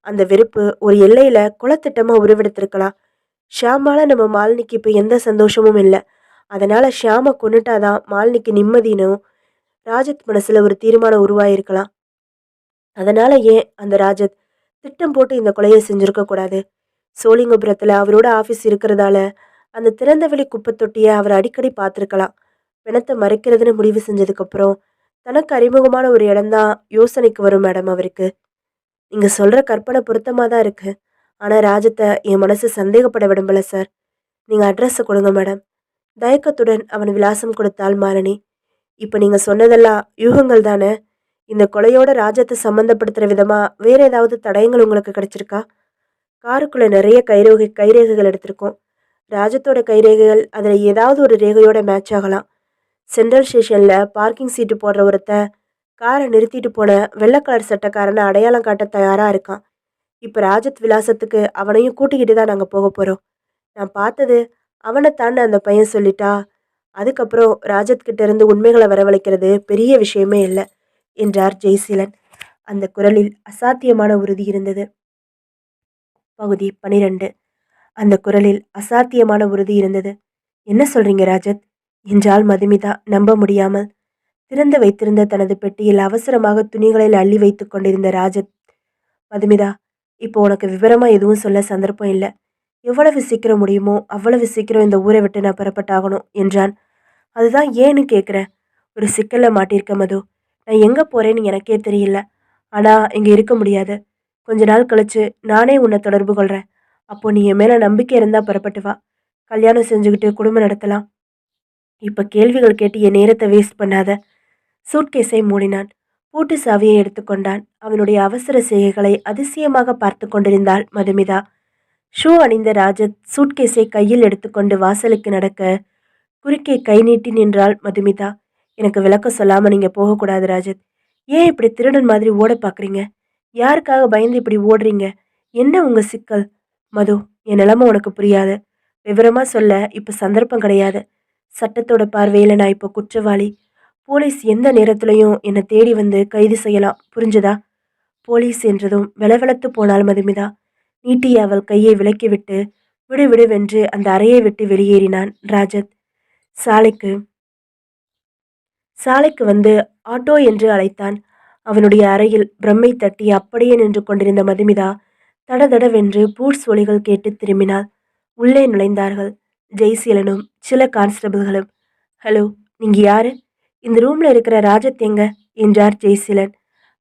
அந்த வெறுப்பு ஒரு எல்லையில் குலத்திட்டமாக உருவெடுத்திருக்கலாம். ஷியாமால நம்ம மாலினிக்கு இப்போ எந்த சந்தோஷமும் இல்லை. அதனால் ஷியாமை கொண்டுட்டாதான் மாலினிக்கு நிம்மதினும் ராஜத் மனசில் ஒரு தீர்மானம் உருவாயிருக்கலாம். அதனால் ஏன் அந்த ராஜத் திட்டம் போட்டு இந்த கொலையை செஞ்சுருக்கக்கூடாது? சோழிங்கபுரத்தில் அவரோட ஆஃபீஸ் இருக்கிறதால அந்த திறந்தவெளி குப்பை தொட்டியை அவர் அடிக்கடி பார்த்துருக்கலாம். பிணத்தை மறைக்கிறதுன்னு முடிவு செஞ்சதுக்கப்புறம் தனக்கு அறிமுகமான ஒரு இடம்தான் யோசனைக்கு வரும் மேடம் அவருக்கு. நீங்கள் சொல்கிற கற்பனை பொருத்தமாக தான் இருக்குது. ஆனால் ராஜத்தை என் மனசு சந்தேகப்பட விடும்பல சார். நீங்கள் அட்ரஸை கொடுங்க மேடம். தயக்கத்துடன் அவன் விலாசம் கொடுத்தாள் மாலினி. இப்போ நீங்கள் சொன்னதெல்லாம் யூகங்கள் தானே? இந்த கொலையோட ராஜத்தை சம்மந்தப்படுத்துகிற விதமாக வேறு ஏதாவது தடயங்கள் உங்களுக்கு கிடைச்சிருக்கா? காருக்குள்ளே நிறைய கைரேகைகள் எடுத்திருக்கோம். ராஜத்தோட கைரேகைகள் அதில் ஏதாவது ஒரு ரேகையோட மேட்ச் ஆகலாம். சென்ட்ரல் ஸ்டேஷனில் பார்க்கிங் சீட்டு போடுற ஒருத்தன் காரை நிறுத்திட்டு போன வெள்ளை கலர் சட்டைக்காரனை அடையாளம் காட்ட தயாராக இருக்கான். இப்போ ராஜத் விலாசத்துக்கு அவனையும் கூட்டிக்கிட்டு தான் நாங்கள் போக போகிறோம். நான் பார்த்தது அவனை தாண்ட அந்த பையன் சொல்லிட்டா அதுக்கப்புறம் ராஜத் கிட்ட இருந்து உண்மைகளை வரவழைக்கிறது பெரிய விஷயமே இல்லை என்றார் ஜெய்சீலன். அந்த குரலில் அசாத்தியமான உறுதி இருந்தது. பகுதி 12. அந்த குரலில் அசாத்தியமான உறுதி இருந்தது. என்ன சொல்றீங்க ராஜத் என்றாள் மதுமிதா நம்ப முடியாமல். திறந்து வைத்திருந்த தனது பெட்டியில் அவசரமாக துணிகளில் அள்ளி வைத்துக் கொண்டிருந்த ராஜத், மதுமிதா, இப்போ உனக்கு விவரமா எதுவும் சொல்ல சந்தர்ப்பம் இல்லை. எவ்வளவு சீக்கிரம் முடியுமோ அவ்வளவு சீக்கிரம் இந்த ஊரை விட்டு நான் புறப்பட்டாகணும் என்றான். அதுதான் ஏன்னு கேட்குறேன். ஒரு சிக்கல்ல மாட்டியிருக்க மது. நான் எங்கே போறேன்னு எனக்கே தெரியல. ஆனால் இங்கே இருக்க முடியாது. கொஞ்ச நாள் கழிச்சு நானே உன்னை தொடர்பு கொள்கிறேன். அப்போ நீ என் மேலே நம்பிக்கை இருந்தால் புறப்பட்டு வா. கல்யாணம் செஞ்சுக்கிட்டு குடும்பம் நடத்தலாம். இப்போ கேள்விகள் கேட்டு என் நேரத்தை வேஸ்ட் பண்ணாத. சூட்கேஸை மூடினான். பூட்டு சாவியை எடுத்துக்கொண்டான். அவனுடைய அவசர செய்கைகளை அதிசயமாக பார்த்து கொண்டிருந்தாள் மதுமிதா. ஷூ அணிந்த ராஜத் சூட்கேஸை கையில் எடுத்துக்கொண்டு வாசலுக்கு நடக்க குறுக்கே கை நீட்டி நின்றாள் மதுமிதா. எனக்கு விளக்கம் சொல்லாம நீங்க போகக்கூடாது ராஜத். ஏன் இப்படி திருடன் மாதிரி ஓட பாக்குறீங்க? யாருக்காக பயந்து இப்படி ஓடுறீங்க? என்ன உங்க சிக்கல்? மது, என் நிலைமை உனக்கு புரியாது. விவரமா சொல்ல இப்ப சந்தர்ப்பம் கிடையாது. சட்டத்தோட பார்வையில நான் இப்போ குற்றவாளி. போலீஸ் எந்த நேரத்திலையும் என்னை தேடி வந்து கைது செய்யலாம். புரிஞ்சுதா? போலீஸ் என்றதும் வெலவெலத்து போனாள் மதுமிதா. நீட்டிய அவள் கையை விலக்கிவிட்டு விடு விடுவென்று அந்த அறையை விட்டு வெளியேறினான் ராஜத். சாலைக்கு சாலைக்கு வந்து ஆட்டோ என்று அழைத்தான். அவனுடைய அறையில் பிரம்மை தட்டி அப்படியே நின்று கொண்டிருந்த மதுமிதா தடதடவென்று பூட்ஸ் ஒலிகள் கேட்டு திரும்பினாள். உள்ளே நுழைந்தார்கள் ஜெய்சீலனும் சில கான்ஸ்டபிள்களும். ஹலோ, நீங்க யாரு? இந்த ரூம்ல இருக்கிற ராஜத் எங்க என்றார் ஜெய்சீலன்.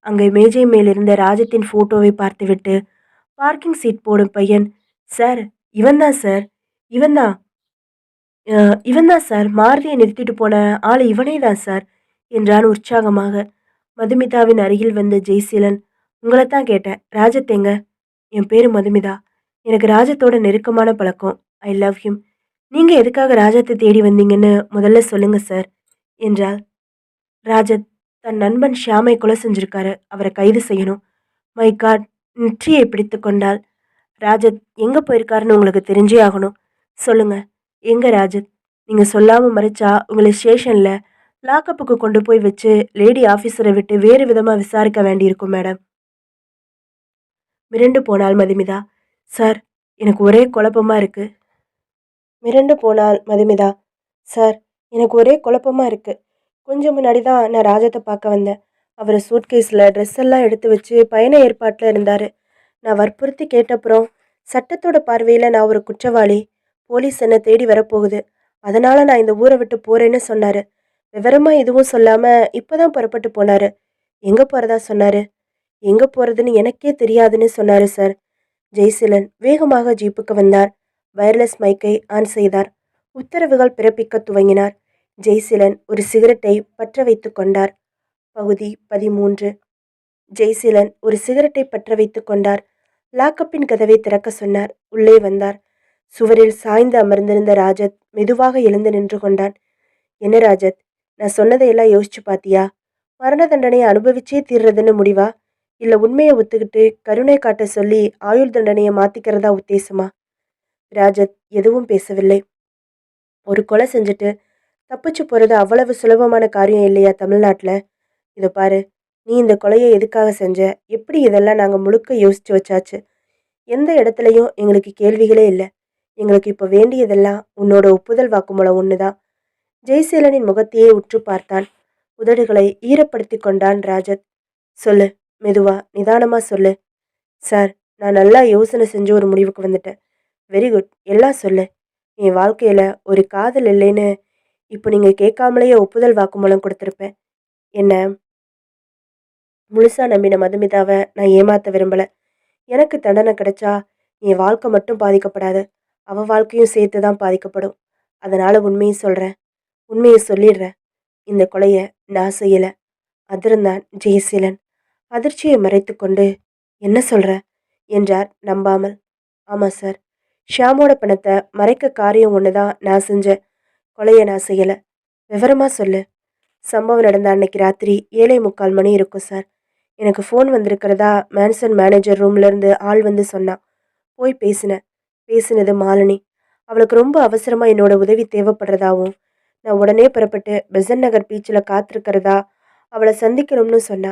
அங்கே மேஜை மேலிருந்த ராஜத்தின் போட்டோவை பார்த்துவிட்டு பார்க்கிங் சீட் போடும் பையன், சார் இவன்தான் சார், இவன்தான் இவன்தான் சார், மாருதியை நிறுத்திட்டு போன ஆள் இவனே தான் சார் என்றான் உற்சாகமாக. மதுமிதாவின் அருகில் வந்த ஜெய்சீலன், உங்களைத்தான் கேட்டேன், ராஜத் எங்க? என் பேரு மதுமிதா. எனக்கு ராஜத்தோட நெருக்கமான பழக்கம். I love him. நீங்க எதுக்காக ராஜத்தை தேடி வந்தீங்கன்னு முதல்ல சொல்லுங்க சார் என்றாள். ராஜத் தன் நண்பன் ஷியாமை கொலை செஞ்சிருக்காரு. அவரை கைது செய்யணும். மை காட், நெற்றியை பிடித்து கொண்டாள். ராஜத் எங்க போயிருக்காருன்னு உங்களுக்கு தெரிஞ்சே ஆகணும். சொல்லுங்க, எங்க ராஜத்? நீங்க சொல்லாம மறைச்சா உங்களை ஸ்டேஷன்ல லாக்கப்புக்கு கொண்டு போய் வச்சு லேடி ஆஃபீஸரை விட்டு வேறு விதமா விசாரிக்க வேண்டியிருக்கும் மேடம். மிரண்டு போனாள் மதுமிதா. சார், எனக்கு ஒரே குழப்பமா இருக்கு. மிரண்டு போனாள் மதுமிதா. சார், எனக்கு ஒரே குழப்பமா இருக்கு. கொஞ்சம் முன்னாடி தான் நான் ராஜத்தை பார்க்க வந்தேன். அவர் சூட்கேஸில் ட்ரெஸ் எல்லாம் எடுத்து வச்சு பயண ஏற்பாட்டில் இருந்தார். நான் வற்புறுத்தி கேட்டப்புறம், சட்டத்தோட பார்வையில் நான் ஒரு குற்றவாளி, போலீஸ் என்னை தேடி வரப்போகுது, அதனால் நான் இந்த ஊரை விட்டு போகிறேன்னு சொன்னார். விவரமாக எதுவும் சொல்லாமல் இப்போ தான் புறப்பட்டு போனார். எங்கே போகிறதா சொன்னார்? எங்கே போகிறதுன்னு எனக்கே தெரியாதுன்னு சொன்னார் சார். ஜெய்சீலன் வேகமாக ஜீப்புக்கு வந்தார். வயர்லெஸ் மைக்கை ஆன் செய்தார். உத்தரவுகள் பிறப்பிக்க துவங்கினார். ஜெய்சீலன் ஒரு சிகரெட்டை பற்ற வைத்து கொண்டார். பகுதி 13. ஜெய்சீலன் ஒரு சிகரெட்டை பற்ற வைத்து கொண்டார். லாக்கப்பின் கதவை திறக்க சொன்னார். உள்ளே வந்தார். சுவரில் சாய்ந்து அமர்ந்திருந்த ராஜத் மெதுவாக எழுந்து நின்று கொண்டான். என்ன ராஜத், நான் சொன்னதையெல்லாம் யோசிச்சு பாத்தியா? மரண தண்டனையை அனுபவிச்சே தீர்றதுன்னு முடிவா? இல்லை உண்மையை ஒத்துக்கிட்டு கருணை காட்ட சொல்லி ஆயுள் தண்டனையை மாற்றிக்கிறதா உத்தேசமா? ராஜத் எதுவும் பேசவில்லை. ஒரு கொலை செஞ்சுட்டு தப்பிச்சு போகிறது அவ்வளவு சுலபமான காரியம் இல்லையா தமிழ்நாட்டில்? இதை பாரு, நீ இந்த கொலையை எதுக்காக செஞ்ச, எப்படி, இதெல்லாம் நாங்கள் முழுக்க யோசிச்சு வச்சாச்சு. எந்த இடத்துலையும் எங்களுக்கு கேள்விகளே இல்லை. எங்களுக்கு இப்போ வேண்டியதெல்லாம் உன்னோட ஒப்புதல் வாக்குமூலம் ஒன்று தான். ஜெய்சீலனின் முகத்தையே உற்று பார்த்தான். உதடுகளை ஈரப்படுத்தி கொண்டான் ராஜத். சொல்லு, மெதுவா நிதானமா சொல்லு. சார், நான் நல்லா யோசனை செஞ்சு ஒரு முடிவுக்கு வந்துட்டேன். வெரி குட், எல்லாம் சொல்லு. என் வாழ்க்கையில் ஒரு காதல் இல்லைன்னு இப்போ நீங்கள் கேட்காமலேயே ஒப்புதல் வாக்குமூலம் கொடுத்துருப்பேன். என்ன முழுசாக நம்பின மதுமிதாவை நான் ஏமாற்ற விரும்பலை. எனக்கு தண்டனை கிடைச்சா என் வாழ்க்கை மட்டும் பாதிக்கப்படாது, அவள் வாழ்க்கையும் சேர்த்து தான் பாதிக்கப்படும். அதனால் உண்மையை சொல்கிறேன், உண்மையை சொல்லிடுறேன். இந்த கொலையை நான் செய்யலை. அதிர்ந்தான் ஜெயசீலன். அதிர்ச்சியை மறைத்து கொண்டு, என்ன சொல்கிற என்றார் நம்பாமல். ஆமாம் சார், ஷியாமோட பணத்தை மறைக்க காரியம் ஒன்று தான் நான் செஞ்சேன். கொலையை நான் செய்யலை. விவரமாக சொல்லு. சம்பவம் நடந்த அன்னைக்கு ராத்திரி 7:45 மணி இருக்கும் சார். எனக்கு ஃபோன் வந்திருக்கிறதா மேன்சன் மேனேஜர் ரூம்லேருந்து ஆள் வந்து சொன்னான். போய் பேசினேன். பேசினது மாலினி. அவளுக்கு ரொம்ப அவசரமாக என்னோட உதவி தேவைப்படுறதாவும் நான் உடனே புறப்பட்டு பெசன்ட் நகர் பீச்சில் காத்திருக்கிறதா அவளை சந்திக்கணும்னு சொன்னா.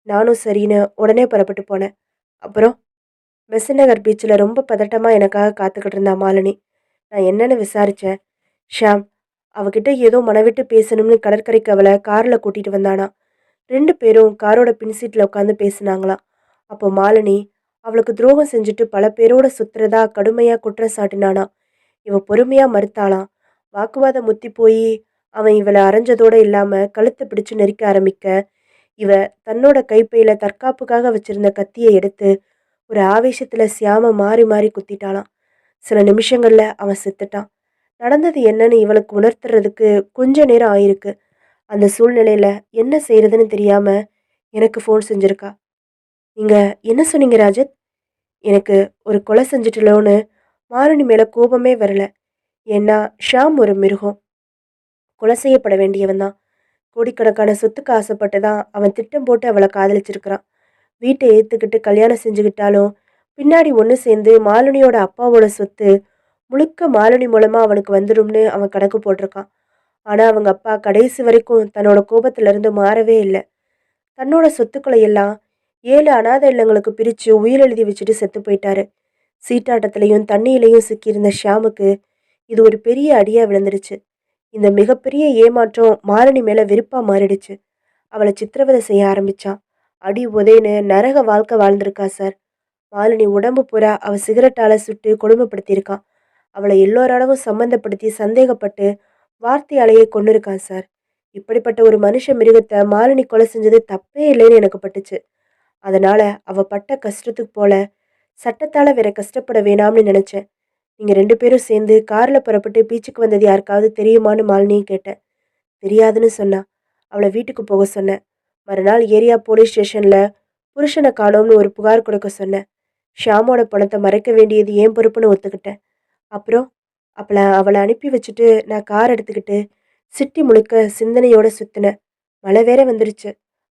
நானும் சரின்னு உடனே புறப்பட்டு போனேன். அப்புறம் பெசன்ட் நகர் பீச்சில் ரொம்ப பதட்டமாக எனக்காக காத்துக்கிட்டு இருந்தா மாலினி. நான் என்னன்னு விசாரிச்சேன். ஷாம் அவகிட்ட ஏதோ மனவிட்டு பேசணும்னு கடற்கரைக்கு அவளை காரில் கூட்டிட்டு வந்தானா. 2 பேரும் காரோட பின் சீட்டில் உட்காந்து பேசினாங்களாம். அப்போ மாலினி அவளுக்கு துரோகம் செஞ்சுட்டு பல பேரோட சுத்துறதா கடுமையாக குற்றம் சாட்டினானா. இவ பொறுமையா மறுத்தாளாம். வாக்குவாதம் முத்தி போய் அவன் இவளை அரைஞ்சதோட இல்லாம கழுத்தை பிடிச்சு நெரிக்க ஆரம்பிக்க, இவ தன்னோட கைப்பையில தற்காப்புக்காக வச்சிருந்த கத்தியை எடுத்து ஒரு ஆவேசத்துல சியாம மாறி மாறி குத்திட்டாளாம். சில நிமிஷங்கள்ல அவன் செத்துட்டான். நடந்தது என்னன்னு இவளுக்கு உணர்த்துறதுக்கு கொஞ்ச நேரம் ஆயிருக்கு. அந்த சூழ்நிலையில என்ன செய்யறதுன்னு தெரியாம எனக்கு ஃபோன் செஞ்சிருக்கா. நீங்க என்ன சொன்னீங்க ராஜத்? எனக்கு ஒரு கொலை செஞ்சுட்டலோன்னு மாலினி மேல கோபமே வரல. ஏன்னா ஷாம் ஒரு மிருகம். கொலை செய்யப்பட வேண்டியவன் தான். கோடிக்கணக்கான சொத்துக்கு ஆசைப்பட்டு தான் அவன் திட்டம் போட்டு அவளை காதலிச்சிருக்கிறான். வீட்டை ஏற்றுக்கிட்டு கல்யாணம் செஞ்சுக்கிட்டாலும் பின்னாடி ஒன்று சேர்ந்து மாலினியோட அப்பாவோட சொத்து முழுக்க மாலினி மூலமாக அவனுக்கு வந்துடும்னு அவன் கணக்கு போட்டிருக்கான். ஆனால் அவங்க அப்பா கடைசி வரைக்கும் தன்னோட கோபத்திலிருந்து மாறவே இல்லை. தன்னோட சொத்துக்களை எல்லாம் 7 அனாதை இல்லங்களுக்கு பிரித்து உயிர் எழுதி வச்சுட்டு செத்து போயிட்டாரு. சீட்டாட்டத்திலையும் தண்ணியிலையும் சிக்கியிருந்த ஷியாமுக்கு இது ஒரு பெரிய அடியாக விழுந்துருச்சு. இந்த மிகப்பெரிய ஏமாற்றம் மாலினி மேலே வெறுப்பாக மாறிடுச்சு. அவளை சித்திரவதை செய்ய ஆரம்பிச்சான். அடி உதைன்னு நரக வாழ்க்கை வாழ்ந்திருக்கா சார். மாலினி உடம்பு பூரா அவ சிகரெட்டால சுட்டு கொடுமைப்படுத்தியிருக்கான். அவளை எல்லோராலும் சம்மந்தப்படுத்தி சந்தேகப்பட்டு வார்த்தையாலேயே கொண்டு இருக்கான் சார். இப்படிப்பட்ட ஒரு மனுஷ மிருகத்தை மாலினி கொலை செஞ்சது தப்பே இல்லைன்னு எனக்கு பட்டுச்சு. அதனால அவ பட்ட கஷ்டத்துக்கு போல சட்டத்தால வேற கஷ்டப்பட வேணாம்னு நினைச்சேன். நீங்க 2 பேரும் சேர்ந்து கார்ல புறப்பட்டு பீச்சுக்கு வந்தது யாருக்காவது தெரியுமான்னு மாலினியும் கேட்டேன். தெரியாதுன்னு சொன்னா. அவளை வீட்டுக்கு போக சொன்னேன். மறுநாள் ஏரியா போலீஸ் ஸ்டேஷன்ல புருஷனை காணோம்னு ஒரு புகார் கொடுக்க சொன்னேன். ஷியாமோட பணத்தை மறைக்க வேண்டியது ஏன் பொறுப்புன்னு ஒத்துக்கிட்டேன். அப்புறம் அவளை அனுப்பி வச்சுட்டு நான் கார் எடுத்துக்கிட்டு சிட்டி முழுக்க சிந்தனையோட சுத்தினேன். மழை வேற வந்துருச்சு.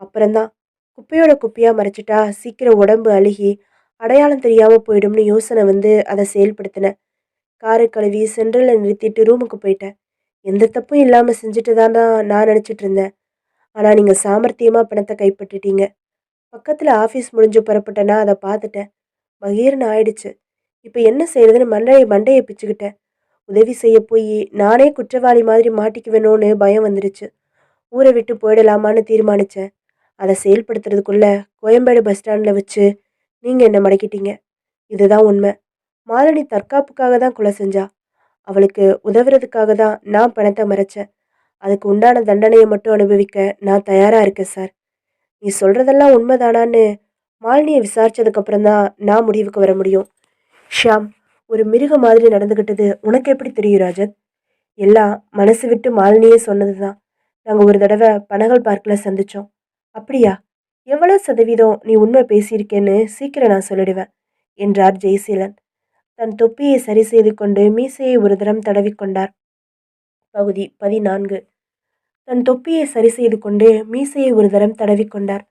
அப்புறம்தான் குப்பையோட குப்பையா மறைச்சிட்டா சீக்கிரம் உடம்பு அழுகி அடையாளம் தெரியாம போயிடும்னு யோசனை வந்து அதை செயல்படுத்தினேன். காரை கழுவி சென்ட்ரல்ல நிறுத்திட்டு ரூமுக்கு போயிட்டேன். எந்த தப்பும் இல்லாம செஞ்சுட்டு தான் நான் நினைச்சிட்டு இருந்தேன். ஆனா நீங்க சாமர்த்தியமா பணத்தை கைப்பற்றிட்டீங்க. பக்கத்துல ஆஃபீஸ் முடிஞ்சு புறப்பட்டேன்னா அதை பார்த்துட்டேன். பகீர்னு ஆயிடுச்சு. இப்போ என்ன செய்யறதுன்னு மண்டையை பிச்சுக்கிட்டேன். உதவி செய்ய போய் நானே குற்றவாளி மாதிரி மாட்டிக்குவேணும்னு பயம் வந்துருச்சு. ஊரை விட்டு போயிடலாமான்னு தீர்மானிச்சேன். அதை செயல்படுத்துறதுக்குள்ள கோயம்பேடு பஸ் ஸ்டாண்டில் வச்சு நீங்கள் என்னை மடக்கிட்டீங்க. இதுதான் உண்மை. மாலினி தற்காப்புக்காக தான் கொலை செஞ்சா. அவளுக்கு உதவுறதுக்காக தான் நான் பணத்தை மறைச்சேன். அதுக்கு உண்டான தண்டனையை மட்டும் அனுபவிக்க நான் தயாராக இருக்கேன் சார். நீ சொல்றதெல்லாம் உண்மைதானான்னு மாலினியை விசாரிச்சதுக்கப்புறம் தான் நான் முடிவுக்கு வர முடியும். ஷியாம் ஒரு மிருகம் மாதிரி நடந்துக்கிட்டது உனக்கு எப்படி தெரியும் ராஜத்? எல்லாம் மனசு விட்டு மாலினியே சொன்னது தான். நாங்கள் ஒரு தடவை பனகல் பார்க்கில் சந்தித்தோம். அப்படியா? எவ்வளோ சதவீதம் நீ உண்மை பேசியிருக்கேன்னு சீக்கிரம் நான் சொல்லிடுவேன் என்றார் ஜெய்சீலன். தன் தொப்பியை சரி செய்து கொண்டு மீசையை ஒரு தரம் தடவிக்கொண்டார். பகுதி 14. தன் தொப்பியை சரி செய்து கொண்டு மீசையை ஒரு தரம் தடவிக்கொண்டார்.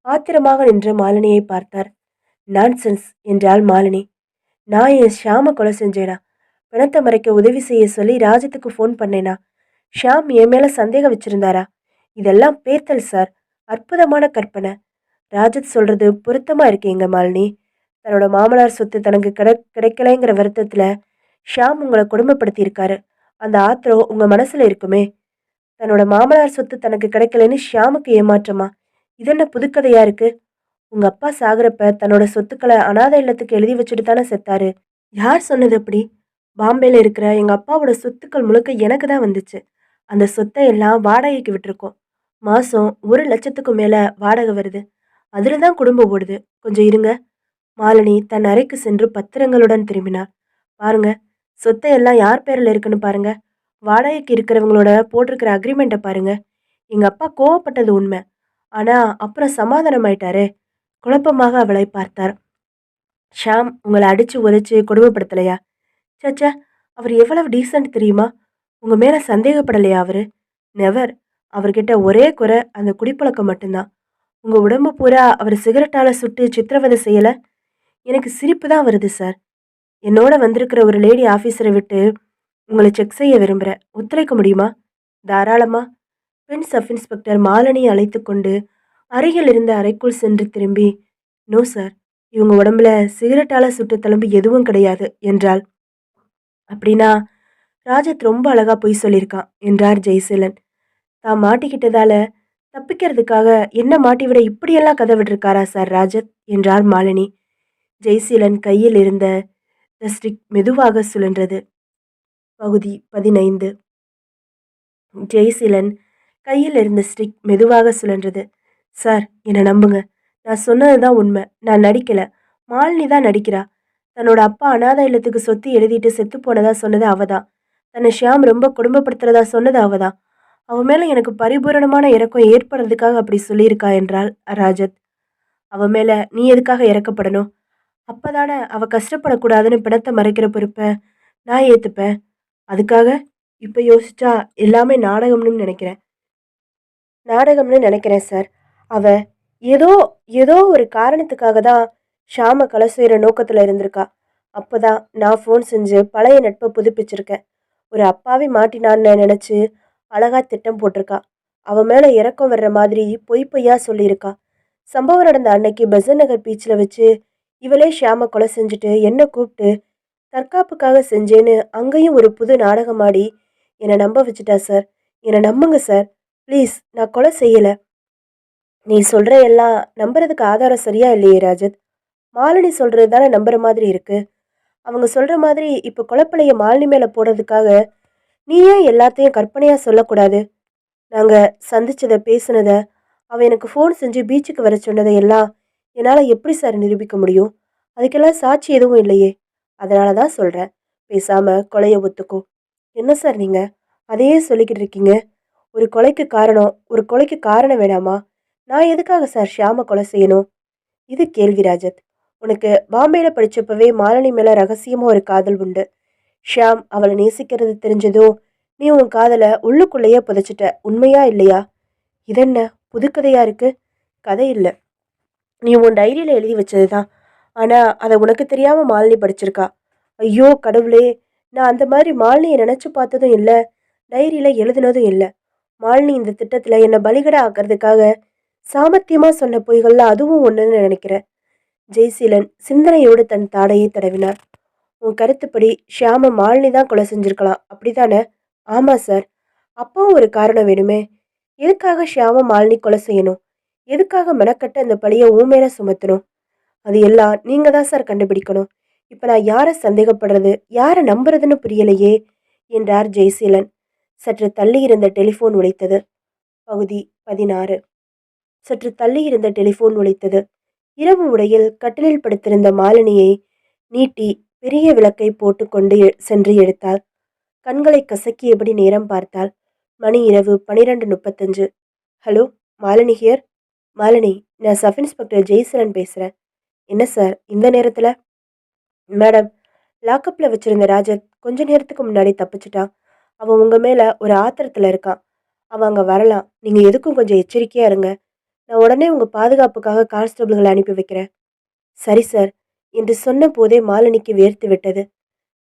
ஆத்திரமாக நின்ற மாலினியை பார்த்தார். நான்சென்ஸ் என்றாள் மாலினி. நான் என் ஷியாமை கொலை செஞ்சேனா? பணத்தை மறைக்க உதவி செய்ய சொல்லி ராஜத்துக்கு ஃபோன் பண்ணேனா? ஷியாம் என் மேல சந்தேகம் வச்சிருந்தாரா? இதெல்லாம் பேத்தல் சார். அற்புதமான கற்பனை. ராஜத் சொல்றது பொருத்தமா இருக்கீங்க மாலினி. தன்னோட மாமனார் சொத்து தனக்கு கிடைக்கலைங்கிற வருத்தத்துல ஷியாம் உங்களை கொடுமைப்படுத்தி இருக்காரு. அந்த ஆத்திரம் உங்க மனசுல இருக்குமே. தன்னோட மாமனார் சொத்து தனக்கு கிடைக்கலன்னு ஷியாமுக்கு ஏமாற்றமா? இது என்ன புதுக்கதையா இருக்கு? உங்க அப்பா சாகுறப்ப தன்னோட சொத்துக்களை அனாதை இல்லத்துக்கு எழுதி வச்சுட்டு தானே செத்தாரு. யார் சொன்னது அப்படி? பாம்பேல இருக்கிற எங்க அப்பாவோட சொத்துக்கள் முழுக்க எனக்கு தான் வந்துச்சு. அந்த சொத்தை எல்லாம் வாடகைக்கு விட்டுருக்கோம். மாசம் 1,00,000க்கு மேல வாடகை வருது. அதுல தான் குடும்பம் ஓடுது. கொஞ்சம் இருங்க. மாலினி தன் அறைக்கு சென்று பத்திரங்களுடன் திரும்பினார். பாருங்க, சொத்தை எல்லாம் யார் பேர்ல இருக்குன்னு பாருங்க. வாடகைக்கு இருக்கிறவங்களோட போட்டிருக்கிற அக்ரிமெண்ட்டை பாருங்க. எங்க அப்பா கோவப்பட்டது உண்மை. ஆனா அப்புறம் சமாதானம் ஆயிட்டாரே. குழப்பமாக அவளை பார்த்தார். ஷாம் உங்களை அடிச்சு உதைச்சு கொடுமைப்படுத்தலையா? சச்சா, அவர் எவ்வளவு டீசன்ட் தெரியுமா? உங்க மேல சந்தேகப்படலையா அவரு? நெவர். அவர்கிட்ட ஒரே குறை அந்த குடிப்பழக்கம் மட்டும்தான். உங்க உடம்பு பூரா அவர் சிகரெட்டால சுட்டு சித்திரவதை செய்யல? எனக்கு சிரிப்பு தான் வருது சார். என்னோட வந்திருக்கிற ஒரு லேடி ஆஃபீஸரை விட்டு உங்களை செக் செய்ய விரும்புகிறேன். ஒத்துழைக்க முடியுமா? தாராளமா. பெண் சப் இன்ஸ்பெக்டர் மாலினியை அழைத்து கொண்டு அருகில் இருந்த அறைக்குள் சென்று திரும்பி, நோ சார், இவங்க உடம்புல சிகரெட்டால சுட்ட தழும்பு எதுவும் கிடையாது என்றாள். அப்படின்னா ராஜத் ரொம்ப அழகா பொய் சொல்லியிருக்கான் என்றார் ஜெய்சீலன். தான் மாட்டிக்கிட்டதால தப்பிக்கிறதுக்காக என்ன மாட்டிவிட இப்படியெல்லாம் கதை விட்டுருக்காரா சார் ராஜத் என்றார் மாலினி. ஜெய்சீலன் கையில் இருந்த த ஸ்டிக் மெதுவாக சுழன்றது. பகுதி 15. ஜெய்சீலன் கையில் இருந்த ஸ்டிக் மெதுவாக சுழன்றது. சார், என்னை நம்புங்க. நான் சொன்னது தான் உண்மை. நான் நடிக்கல. மாலினி தான் நடிக்கிறா. தன்னோட அப்பா அனாதை இல்லத்துக்கு சொத்து எழுதிட்டு செத்து போனதா சொன்னது அவதான். தன்னை ஷியாம் ரொம்ப குடும்பப்படுத்துறதா சொன்னது அவதான். அவன் மேல எனக்கு பரிபூரணமான இரக்கம் ஏற்படுறதுக்காக அப்படி சொல்லியிருக்கா என்றாள் ராஜத். அவ மேல நீ எதுக்காக இறக்கப்படணும்? அப்பதானே அவ கஷ்டப்படக்கூடாதுன்னு பிணத்தை மறைக்கிற பொறுப்பை நான் ஏத்துப்பேன். அதுக்காக இப்ப யோசிச்சா எல்லாமே நாடகம்னு நினைக்கிறேன் சார். அவ ஏதோ ஏதோ ஒரு காரணத்துக்காக தான் ஷாம கொலை செய்கிற நோக்கத்தில் இருந்திருக்கா. அப்போதான் நான் ஃபோன் செஞ்சு பழைய நட்பை புதுப்பிச்சிருக்கேன். ஒரு அப்பாவி மாட்டினான்னு நினச்சி அழகா திட்டம் போட்டிருக்கா. அவன் மேலே இறக்கம் வர்ற மாதிரி பொய் பொய்யா சொல்லியிருக்கா. சம்பவம் நடந்த அன்னைக்கு பெசன் நகர் பீச்சில் வச்சு இவளே ஷியாம கொலை செஞ்சுட்டு என்னை கூப்பிட்டு தற்காப்புக்காக செஞ்சேன்னு அங்கேயும் ஒரு புது நாடகமாடி என்னை நம்ப வச்சுட்டா சார். என்னை நம்புங்க சார், ப்ளீஸ். நான் கொலை செய்யலை. நீ சொல்ற எல்லாம் நம்புறதுக்கு ஆதாரம் சரியா இல்லையே ராஜத். மாலினி சொல்றது தானே நம்புற மாதிரி இருக்கு. அவங்க சொல்ற மாதிரி இப்ப கொலைப்பழைய மாலினி மேல போடுறதுக்காக நீ ஏன் எல்லாத்தையும் கற்பனையா சொல்லக்கூடாது? நாங்க சந்திச்சத பேசுனத, அவ எனக்கு ஃபோன் செஞ்சு பீச்சுக்கு வர சொன்னதை எல்லாம் என்னால எப்படி சார் நிரூபிக்க முடியும்? அதுக்கெல்லாம் சாட்சி எதுவும் இல்லையே. அதனால தான் சொல்றேன், பேசாம கொலைய ஒத்துக்கோ. என்ன சார் நீங்க அதையே சொல்லிக்கிட்டு இருக்கீங்க? ஒரு கொலைக்கு காரணம் வேணாமா? நான் எதுக்காக சார் ஷியாம கொலை செய்யணும்? இது கேள்வி ராஜத். உனக்கு பாம்பேல படிச்சப்பவே மாலினி மேல ரகசியமா ஒரு காதல் உண்டு. ஷியாம் அவளை நேசிக்கிறது தெரிஞ்சதும் நீ உன் காதலை உள்ளுக்குள்ளேயே புதைச்சிட்ட. உண்மையா இல்லையா? இதென்ன புதுக்கதையா இருக்கு? கதை இல்லை, நீ உன் டைரியில எழுதி வச்சதுதான். ஆனா அதை உனக்கு தெரியாம மாலினி படிச்சிருக்கா. ஐயோ கடவுளே, நான் அந்த மாதிரி மாலினியை நினைச்சு பார்த்ததும் இல்லை, டைரியில எழுதுனதும் இல்லை. மாலினி இந்த திட்டத்துல என்னை பலிகடா ஆக்கிறதுக்காக சாமர்த்தியமா சொன்ன பொய்கள்ல அதுவும் ஒண்ணுன்னு நினைக்கிறேன். ஜெய்சீலன் சிந்தனையோடு தன் தாடையை தடவினார். உன் கருத்துப்படி ஷியாம மாலினி தான் கொலை செஞ்சிருக்கலாம், அப்படித்தானே? ஆமா சார். அப்பவும் ஒரு காரணம் வேணுமே. எதுக்காக ஷியாம மாலினி கொலை செய்யணும்? எதுக்காக மெனக்கட்ட அந்த பழிய உன் மேல சுமத்தணும்? அது எல்லாம் நீங்க தான் சார் கண்டுபிடிக்கணும். இப்ப நான் யாரை சந்தேகப்படுறது, யாரை நம்புறதுன்னு புரியலையே என்றார் ஜெய்சீலன். சற்று தள்ளி இருந்த டெலிஃபோன் ஒலித்தது. பகுதி 16. சற்று தள்ளி இருந்த டெலிஃபோன் ஒலித்தது. இரவு உடையில் கட்டிலில் படுத்திருந்த மாலினியை நீட்டி பெரிய விளக்கை போட்டுக்கொண்டு சென்று எடுத்தாள். கண்களை கசக்கியபடி நேரம் பார்த்தாள். மணி இரவு 12:35. Hello, Malini here. மாலினி, நான் சப் இன்ஸ்பெக்டர் ஜெய்சலன் பேசுகிறேன். என்ன சார் இந்த நேரத்தில்? மேடம், லாக்கப்பில் வச்சிருந்த ராஜத் கொஞ்ச நேரத்துக்கு முன்னாடி தப்பிச்சிட்டான். அவன் உங்கள் மேலே ஒரு ஆத்திரத்தில் இருக்கான். அவன் அங்கே வரலாம். நீங்கள் எதுக்கும் கொஞ்சம் எச்சரிக்கையாக இருங்க. நான் உடனே உங்கள் பாதுகாப்புக்காக கான்ஸ்டபிள்களை அனுப்பி வைக்கிறேன். சரி சார் என்று சொன்ன போதே மாலினிக்கு வேர்த்து விட்டது.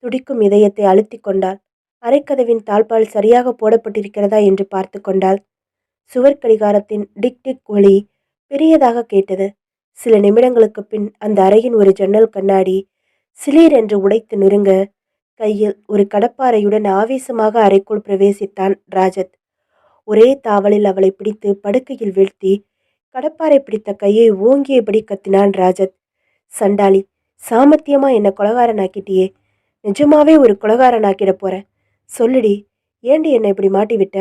துடிக்கும் இதயத்தை அழுத்தி கொண்டாள். அரைக்கதவின் தாழ்பால் சரியாக போடப்பட்டிருக்கிறதா என்று பார்த்து கொண்டாள். சுவர் கடிகாரத்தின் டிக் டிக் ஒளி பெரியதாக கேட்டது. சில நிமிடங்களுக்கு பின் அந்த அறையின் ஒரு ஜன்னல் கண்ணாடி சிலீர் என்று உடைத்து நொறுங்க, கையில் ஒரு கடப்பாறையுடன் ஆவேசமாக அறைக்குள் பிரவேசித்தான் ராஜத். ஒரே தாவலில் அவளை பிடித்து படுக்கையில் வீழ்த்தி கடப்பாறை பிடித்த கையை ஓங்கியபடி கத்தினான் ராஜத். சண்டாளி, சாமர்த்தியமா என்ன கொலகாரனாக்கிட்டியே. நிஜமாவே ஒரு கொலகாரனாக்கிட போற. சொல்லுடி, ஏண்டி என்னை இப்படி மாட்டி விட்ட?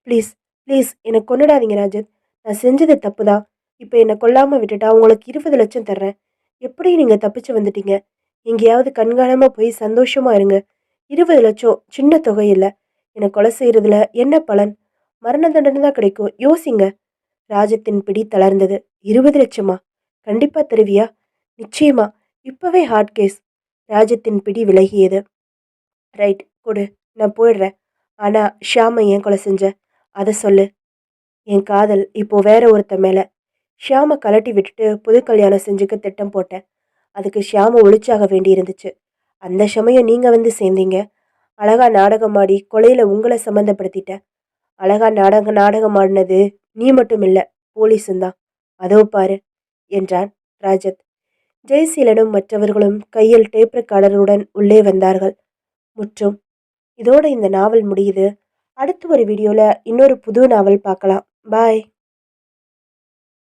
ப்ளீஸ் ப்ளீஸ் என்னை கொன்னுடாதீங்க ராஜத். நான் செஞ்சது தப்பு தான். இப்போ என்னை கொல்லாமல் விட்டுட்டா உங்களுக்கு 20 லட்சம் தர்றேன். எப்படி நீங்கள் தப்பிச்சு வந்துட்டீங்க? எங்கேயாவது கண்காணாமல் போய் சந்தோஷமா இருங்க. 20 லட்சம் சின்ன தொகை இல்லை. என்னை கொலை செய்கிறதுல என்ன பலன்? மரண தண்டனை தான் கிடைக்கும். யோசிங்க. ராஜத்தின் பிடி தளர்ந்தது. 20 லட்சமா? கண்டிப்பா தருவியா? நிச்சயமா. இப்பவே ஹார்ட் கேஸ். ராஜத்தின் பிடி விலகியது. ரைட், கொடு, நான் போயிடுறேன். ஆனா ஷியாமை ஏன் கொலை செஞ்ச? அதை சொல்லு. என் காதல் இப்போ வேற ஒருத்த மேல. ஷியாமை கலட்டி விட்டுட்டு புது கல்யாணம் செஞ்சுக்க திட்டம் போட்டேன். அதுக்கு ஷியாமை ஒளிச்சாக வேண்டி இருந்துச்சு. அந்த சமயம் நீங்க வந்து சேர்ந்தீங்க. அழகா நாடகம் ஆடி கொலையில உங்களை சம்மந்தப்படுத்திட்டேன். அழகா நாடகம் ஆடினது நீ மட்டும் இல்ல, போலீஸும் தான். அதோ பாரு என்றான் ராஜத். ஜெயசீலனும் மற்றவர்களும் கையில் டேப் ரெக்கார்டருடன் உள்ளே வந்தார்கள். முற்றும். இதோட இந்த நாவல் முடியுது. அடுத்து ஒரு வீடியோல இன்னொரு புது நாவல் பார்க்கலாம். பாய்.